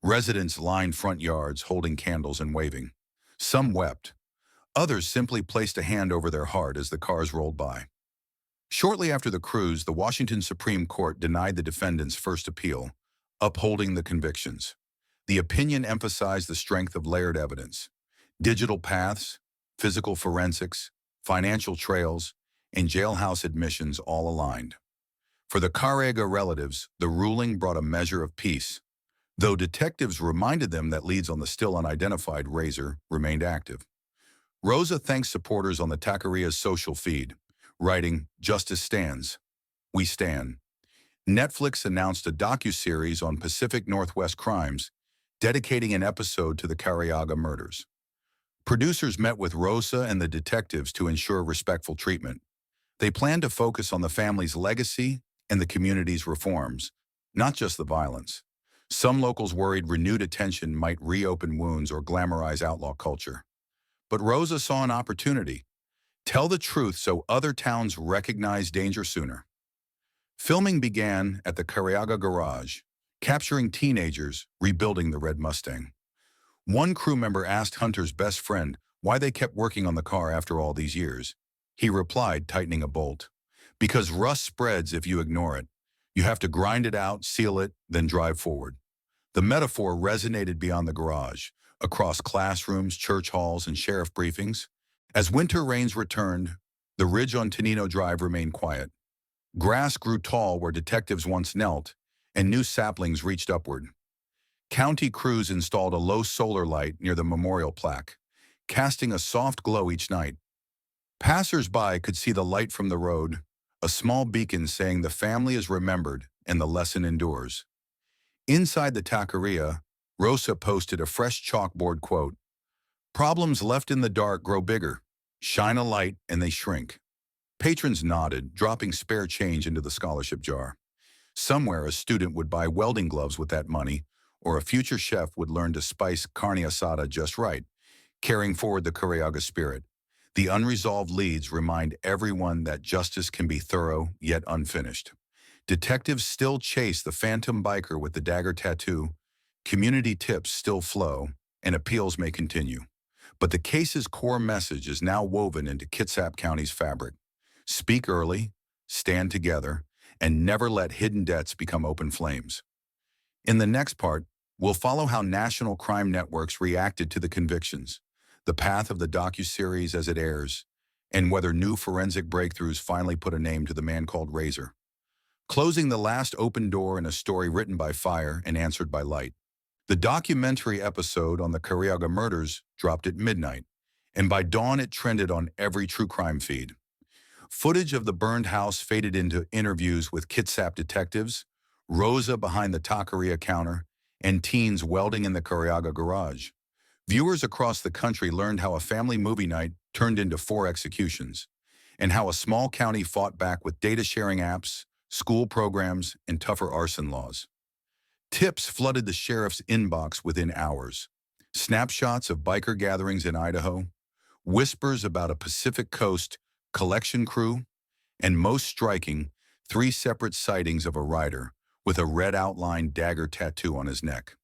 Residents lined front yards holding candles and waving. Some wept. Others simply placed a hand over their heart as the cars rolled by. Shortly after the cruise, the Washington Supreme Court denied the defendants' first appeal, upholding the convictions. The opinion emphasized the strength of layered evidence. Digital paths, physical forensics, financial trails, and jailhouse admissions all aligned. For the Careaga relatives, the ruling brought a measure of peace, though detectives reminded them that leads on the still unidentified razor remained active. Rosa thanked supporters on the taqueria's social feed, writing, "Justice stands. We stand." Netflix announced a docuseries on Pacific Northwest crimes, dedicating an episode to the Careaga murders. Producers met with Rosa and the detectives to ensure respectful treatment. They planned to focus on the family's legacy and the community's reforms, not just the violence. Some locals worried renewed attention might reopen wounds or glamorize outlaw culture. But Rosa saw an opportunity. Tell the truth so other towns recognize danger sooner. Filming began at the Careaga garage, capturing teenagers rebuilding the red Mustang. One crew member asked Hunter's best friend why they kept working on the car after all these years. He replied, tightening a bolt, "Because rust spreads if you ignore it. You have to grind it out, seal it, then drive forward." The metaphor resonated beyond the garage, across classrooms, church halls, and sheriff briefings. As winter rains returned, the ridge on Tenino Drive remained quiet. Grass grew tall where detectives once knelt, and new saplings reached upward. County crews installed a low solar light near the memorial plaque, casting a soft glow each night. Passers-by could see the light from the road, a small beacon saying the family is remembered and the lesson endures. Inside the taqueria, Rosa posted a fresh chalkboard quote, "Problems left in the dark grow bigger. Shine a light and they shrink." Patrons nodded, dropping spare change into the scholarship jar. Somewhere, a student would buy welding gloves with that money, or a future chef would learn to spice carne asada just right, carrying forward the Careaga spirit. The unresolved leads remind everyone that justice can be thorough yet unfinished. Detectives still chase the phantom biker with the dagger tattoo, community tips still flow, and appeals may continue. But the case's core message is now woven into Kitsap County's fabric. Speak early, stand together, and never let hidden debts become open flames. In the next part, we'll follow how national crime networks reacted to the convictions, the path of the docuseries as it airs, and whether new forensic breakthroughs finally put a name to the man called Razor. Closing the last open door in a story written by fire and answered by light. The documentary episode on the Careaga murders dropped at midnight, and by dawn it trended on every true crime feed. Footage of the burned house faded into interviews with Kitsap detectives, Rosa behind the taqueria counter, and teens welding in the Careaga garage. Viewers across the country learned how a family movie night turned into 4 executions, and how a small county fought back with data-sharing apps, school programs, and tougher arson laws. Tips flooded the sheriff's inbox within hours. Snapshots of biker gatherings in Idaho, whispers about a Pacific Coast collection crew, and most striking, 3 separate sightings of a rider with a red outlined dagger tattoo on his neck.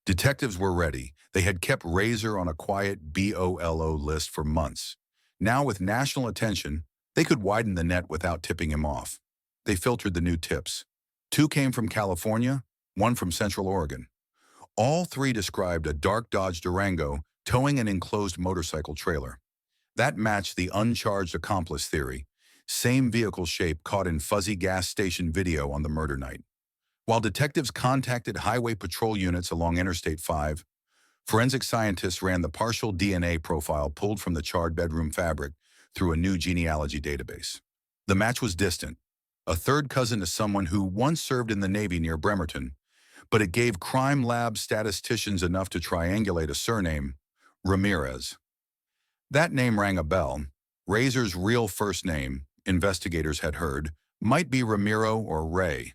Detectives were ready. They had kept Razor on a quiet BOLO list for months. Now, with national attention, they could widen the net without tipping him off. They filtered the new tips. 2 came from California, 1 from Central Oregon. All 3 described a dark Dodge Durango towing an enclosed motorcycle trailer. That matched the uncharged accomplice theory. Same vehicle shape caught in fuzzy gas station video on the murder night. While detectives contacted highway patrol units along Interstate 5, forensic scientists ran the partial DNA profile pulled from the charred bedroom fabric through a new genealogy database. The match was distant, a third cousin to someone who once served in the Navy near Bremerton, but it gave crime lab statisticians enough to triangulate a surname, Ramirez. That name rang a bell. Razor's real first name, investigators had heard, might be Ramiro or Ray.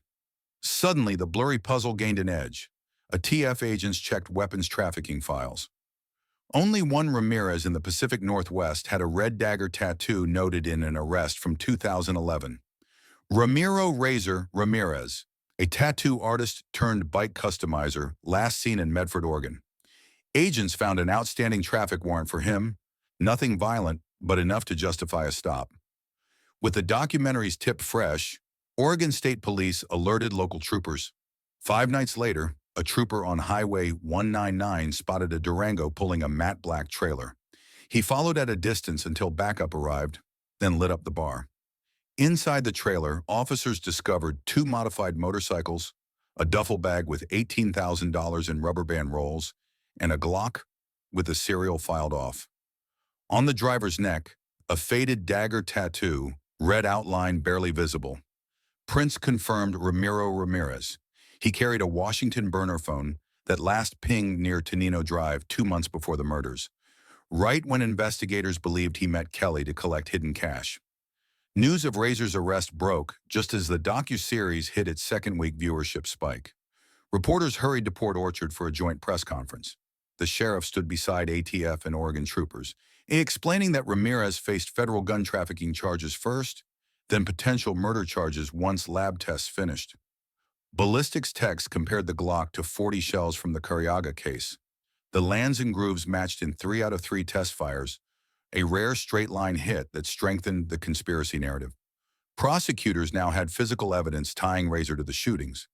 Suddenly, the blurry puzzle gained an edge. A TF agents checked weapons trafficking files. Only one Ramirez in the Pacific Northwest had a red dagger tattoo noted in an arrest from 2011. Ramiro Razor Ramirez, a tattoo artist turned bike customizer, last seen in Medford, Oregon. Agents found an outstanding traffic warrant for him, nothing violent, but enough to justify a stop. With the documentary's tip fresh, Oregon State Police alerted local troopers. 5 nights later, a trooper on Highway 199 spotted a Durango pulling a matte black trailer. He followed at a distance until backup arrived, then lit up the bar. Inside the trailer, officers discovered 2 modified motorcycles, a duffel bag with $18,000 in rubber band rolls, and a Glock with the serial filed off. On the driver's neck, a faded dagger tattoo, red outline barely visible. Prints confirmed Ramiro Ramirez. He carried a Washington burner phone that last pinged near Tenino Drive 2 months before the murders, right when investigators believed he met Kelly to collect hidden cash. News of Razor's arrest broke just as the docuseries hit its second-week viewership spike. Reporters hurried to Port Orchard for a joint press conference. The sheriff stood beside ATF and Oregon troopers, explaining that Ramirez faced federal gun trafficking charges first, then potential murder charges once lab tests finished. Ballistics techs compared the Glock to 40 shells from the Careaga case. The lands and grooves matched in 3 out of 3 test fires, a rare straight-line hit that strengthened the conspiracy narrative. Prosecutors now had physical evidence tying Razor to the shootings.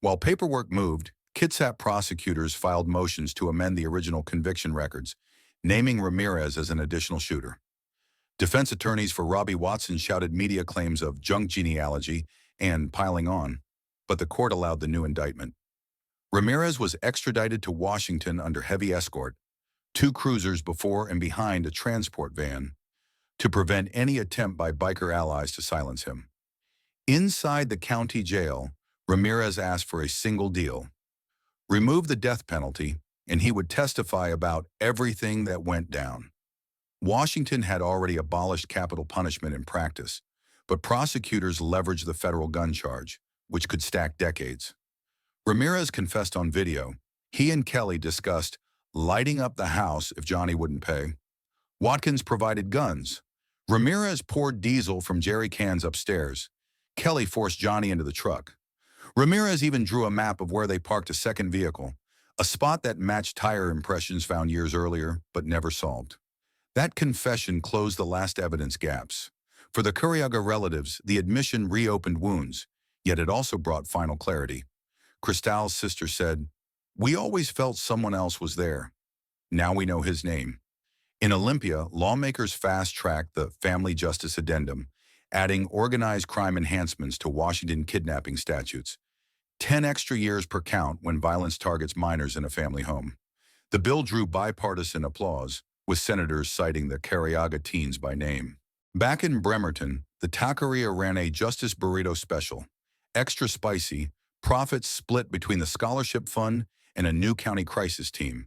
While paperwork moved, Kitsap prosecutors filed motions to amend the original conviction records, naming Ramirez as an additional shooter. Defense attorneys for Robbie Watson shouted media claims of junk genealogy and piling on, but the court allowed the new indictment. Ramirez was extradited to Washington under heavy escort, 2 cruisers before and behind a transport van, to prevent any attempt by biker allies to silence him. Inside the county jail, Ramirez asked for a single deal: remove the death penalty, and he would testify about everything that went down. Washington had already abolished capital punishment in practice, but prosecutors leveraged the federal gun charge, which could stack decades. Ramirez confessed on video. He and Kelly discussed lighting up the house if Johnny wouldn't pay. Watkins provided guns. Ramirez poured diesel from jerry cans upstairs. Kelly forced Johnny into the truck. Ramirez even drew a map of where they parked a second vehicle, a spot that matched tire impressions found years earlier but never solved. That confession closed the last evidence gaps. For the Careaga relatives, the admission reopened wounds, yet it also brought final clarity. Cristal's sister said, "We always felt someone else was there. Now we know his name." In Olympia, lawmakers fast-tracked the Family Justice Addendum, adding organized crime enhancements to Washington kidnapping statutes. 10 extra years per count when violence targets minors in a family home. The bill drew bipartisan applause, with senators citing the Careaga teens by name. Back in Bremerton, the taqueria ran a Justice Burrito special. Extra spicy, profits split between the scholarship fund and a new county crisis team.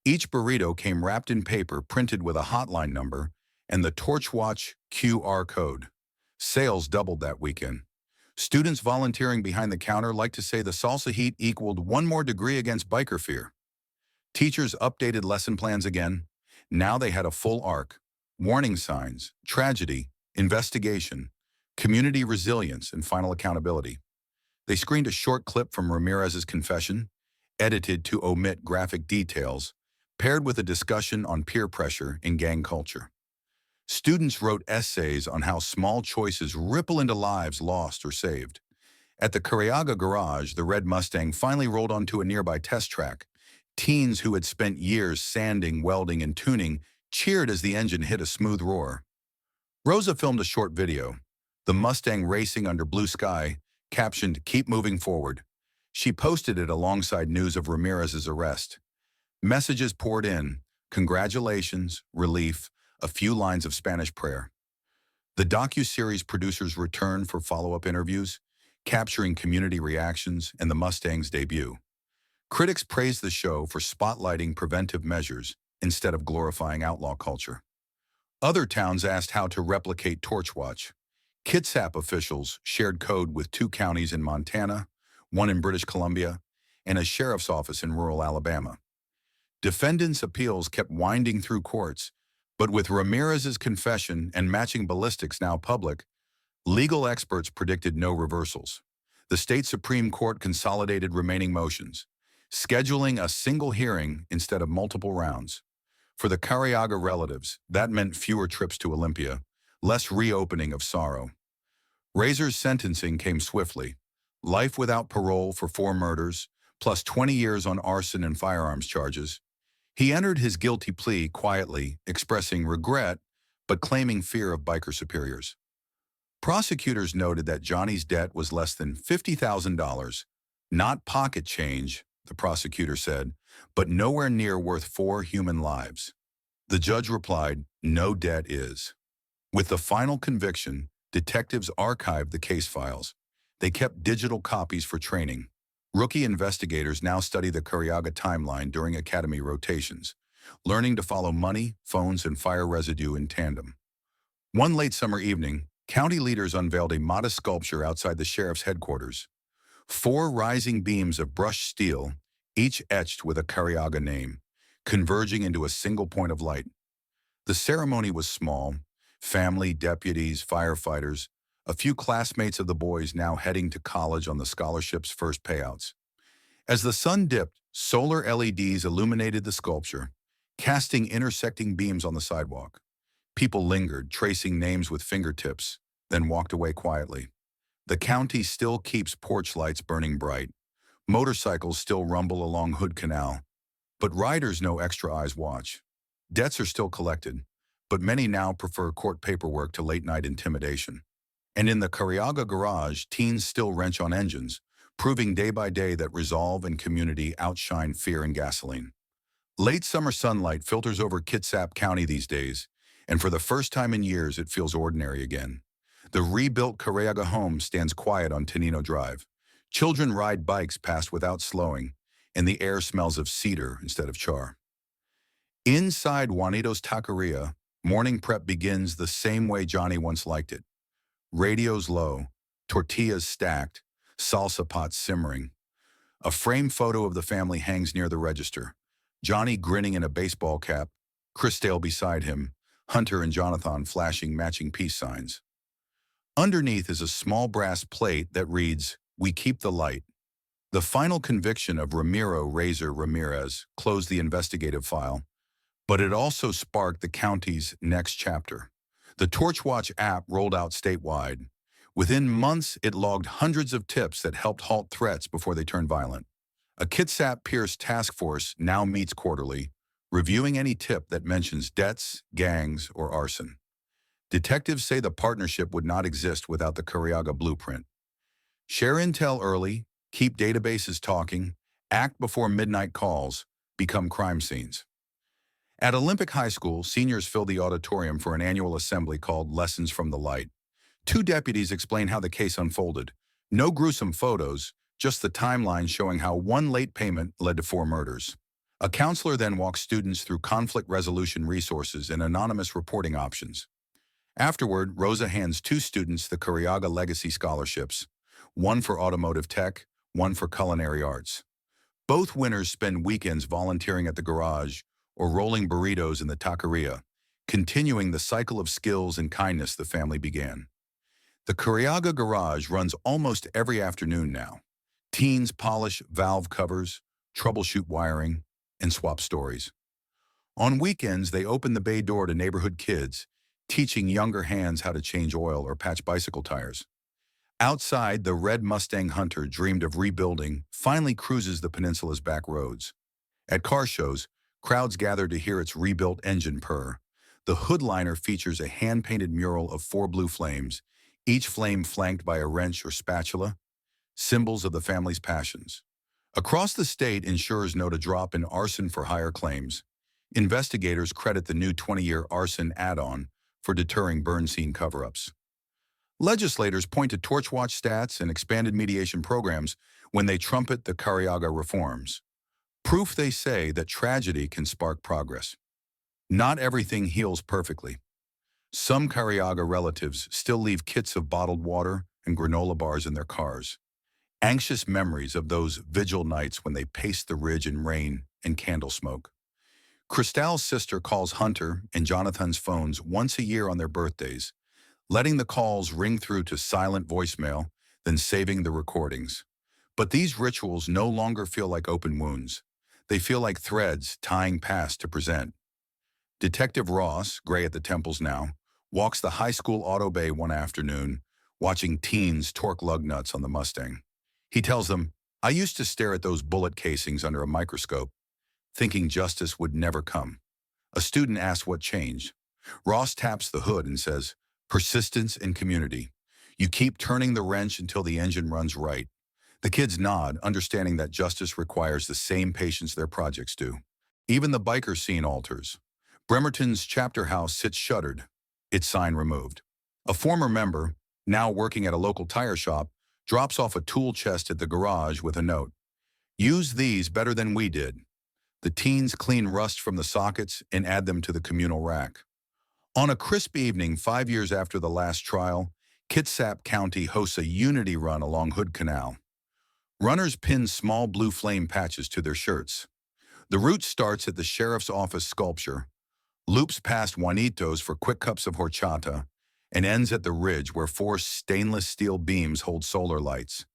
Each burrito came wrapped in paper printed with a hotline number and the Torchwatch QR code. Sales doubled that weekend. Students volunteering behind the counter liked to say the salsa heat equaled one more degree against biker fear. Teachers updated lesson plans again. Now they had a full arc: warning signs, tragedy, investigation, community resilience, and final accountability. They screened a short clip from Ramirez's confession, edited to omit graphic details, paired with a discussion on peer pressure and gang culture. Students wrote essays on how small choices ripple into lives lost or saved. At the Careaga garage, the red Mustang finally rolled onto a nearby test track. Teens who had spent years sanding, welding, and tuning cheered as the engine hit a smooth roar. Rosa filmed a short video, the Mustang racing under blue sky, captioned, "Keep moving forward." She posted it alongside news of Ramirez's arrest. Messages poured in: congratulations, relief, a few lines of Spanish prayer. The docuseries producers returned for follow-up interviews, capturing community reactions and the Mustang's debut. Critics praised the show for spotlighting preventive measures instead of glorifying outlaw culture. Other towns asked how to replicate Torchwatch. Kitsap officials shared code with 2 counties in Montana, 1 in British Columbia, and a sheriff's office in rural Alabama. Defendants' appeals kept winding through courts, but with Ramirez's confession and matching ballistics now public, legal experts predicted no reversals. The state Supreme Court consolidated remaining motions, scheduling a single hearing instead of multiple rounds. For the Careaga relatives, that meant fewer trips to Olympia, less reopening of sorrow. Razor's sentencing came swiftly: life without parole for 4 murders, plus 20 years on arson and firearms charges. He entered his guilty plea quietly, expressing regret, but claiming fear of biker superiors. Prosecutors noted that Johnny's debt was less than $50,000, not pocket change, the prosecutor said, but nowhere near worth 4 human lives. The judge replied, "No debt is." With the final conviction, detectives archived the case files. They kept digital copies for training. Rookie investigators now study the Careaga timeline during academy rotations, learning to follow money, phones, and fire residue in tandem. One late summer evening, county leaders unveiled a modest sculpture outside the sheriff's headquarters. 4 rising beams of brushed steel, each etched with a Careaga name, converging into a single point of light. The ceremony was small: family, deputies, firefighters, a few classmates of the boys now heading to college on the scholarship's first payouts. As the sun dipped, solar LEDs illuminated the sculpture, casting intersecting beams on the sidewalk. People lingered, tracing names with fingertips, then walked away quietly. The county still keeps porch lights burning bright. Motorcycles still rumble along Hood Canal, but riders know extra eyes watch. Debts are still collected, but many now prefer court paperwork to late-night intimidation. And in the Careaga garage, teens still wrench on engines, proving day by day that resolve and community outshine fear and gasoline. Late summer sunlight filters over Kitsap County these days, and for the first time in years it feels ordinary again. The rebuilt Careaga home stands quiet on Tenino Drive. Children ride bikes past without slowing, and the air smells of cedar instead of char. Inside Juanito's taqueria, morning prep begins the same way Johnny once liked it. Radios low, tortillas stacked, salsa pots simmering. A framed photo of the family hangs near the register. Johnny grinning in a baseball cap, Chris Dale beside him, Hunter and Jonathan flashing matching peace signs. Underneath is a small brass plate that reads, "We keep the light." The final conviction of Ramiro Razor Ramirez closed the investigative file, but it also sparked the county's next chapter. The Torchwatch app rolled out statewide. Within months, it logged hundreds of tips that helped halt threats before they turned violent. A Kitsap-Pierce task force now meets quarterly, reviewing any tip that mentions debts, gangs, or arson. Detectives say the partnership would not exist without the Careaga blueprint. Share intel early, keep databases talking, act before midnight calls, become crime scenes. At Olympic High School, seniors fill the auditorium for an annual assembly called Lessons from the Light. Two deputies explain how the case unfolded. No gruesome photos, just the timeline showing how one late payment led to 4 murders. A counselor then walks students through conflict resolution resources and anonymous reporting options. Afterward, Rosa hands 2 students the Careaga Legacy Scholarships, one for automotive tech, one for culinary arts. Both winners spend weekends volunteering at the garage or rolling burritos in the taqueria, continuing the cycle of skills and kindness the family began. The Careaga garage runs almost every afternoon now. Teens polish valve covers, troubleshoot wiring, and swap stories. On weekends, they open the bay door to neighborhood kids, teaching younger hands how to change oil or patch bicycle tires. Outside, the red Mustang Hunter dreamed of rebuilding finally cruises the peninsula's back roads. At car shows, crowds gather to hear its rebuilt engine purr. The hoodliner features a hand-painted mural of 4 blue flames, each flame flanked by a wrench or spatula, symbols of the family's passions. Across the state, insurers note a drop in arson for hire claims. Investigators credit the new 20-year arson add-on for deterring burn scene cover-ups. Legislators point to Torchwatch stats and expanded mediation programs when they trumpet the Careaga reforms. Proof, they say, that tragedy can spark progress. Not everything heals perfectly. Some Careaga relatives still leave kits of bottled water and granola bars in their cars. Anxious memories of those vigil nights when they paced the ridge in rain and candle smoke. Cristal's sister calls Hunter and Jonathan's phones once a year on their birthdays, letting the calls ring through to silent voicemail, then saving the recordings. But these rituals no longer feel like open wounds. They feel like threads tying past to present. Detective Ross, gray at the temples now, walks the high school auto bay one afternoon, watching teens torque lug nuts on the Mustang. He tells them, "I used to stare at those bullet casings under a microscope, thinking justice would never come." A student asks what changed. Ross taps the hood and says, "Persistence and community. You keep turning the wrench until the engine runs right." The kids nod, understanding that justice requires the same patience their projects do. Even the biker scene alters. Bremerton's chapter house sits shuttered, its sign removed. A former member, now working at a local tire shop, drops off a tool chest at the garage with a note. "Use these better than we did." The teens clean rust from the sockets and add them to the communal rack. On a crisp evening 5 years after the last trial, Kitsap County hosts a unity run along Hood Canal. Runners pin small blue flame patches to their shirts. The route starts at the sheriff's office sculpture, loops past Juanitos for quick cups of horchata, and ends at the ridge where 4 stainless steel beams hold solar lights.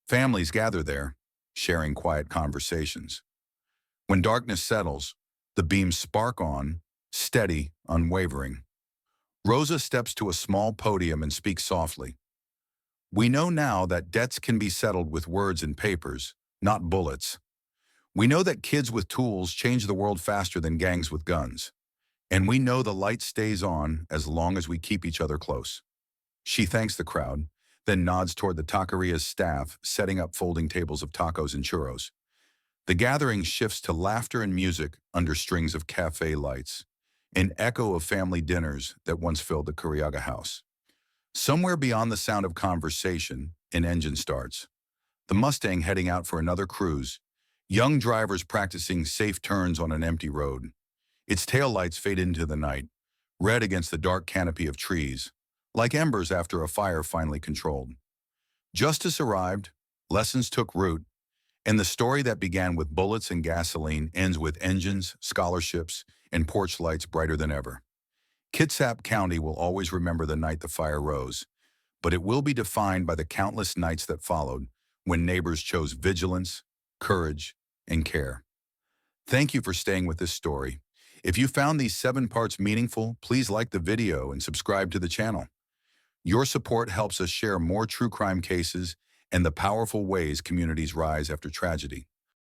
Families gather there, sharing quiet conversations. When darkness settles, the beams spark on, steady, unwavering. Rosa steps to a small podium and speaks softly. "We know now that debts can be settled with words and papers, not bullets. We know that kids with tools change the world faster than gangs with guns. And we know the light stays on as long as we keep each other close." She thanks the crowd, then nods toward the taqueria's staff setting up folding tables of tacos and churros. The gathering shifts to laughter and music under strings of cafe lights, an echo of family dinners that once filled the Careaga house. Somewhere beyond the sound of conversation, an engine starts. The Mustang heading out for another cruise, young drivers practicing safe turns on an empty road. Its taillights fade into the night, red against the dark canopy of trees, like embers after a fire finally controlled. Justice arrived, lessons took root, and the story that began with bullets and gasoline ends with engines, scholarships, and porch lights brighter than ever. Kitsap County will always remember the night the fire rose, but it will be defined by the countless nights that followed when neighbors chose vigilance, courage, and care. Thank you for staying with this story. If you found these 7 parts meaningful, please like the video and subscribe to the channel. Your support helps us share more true crime cases and the powerful ways communities rise after tragedy.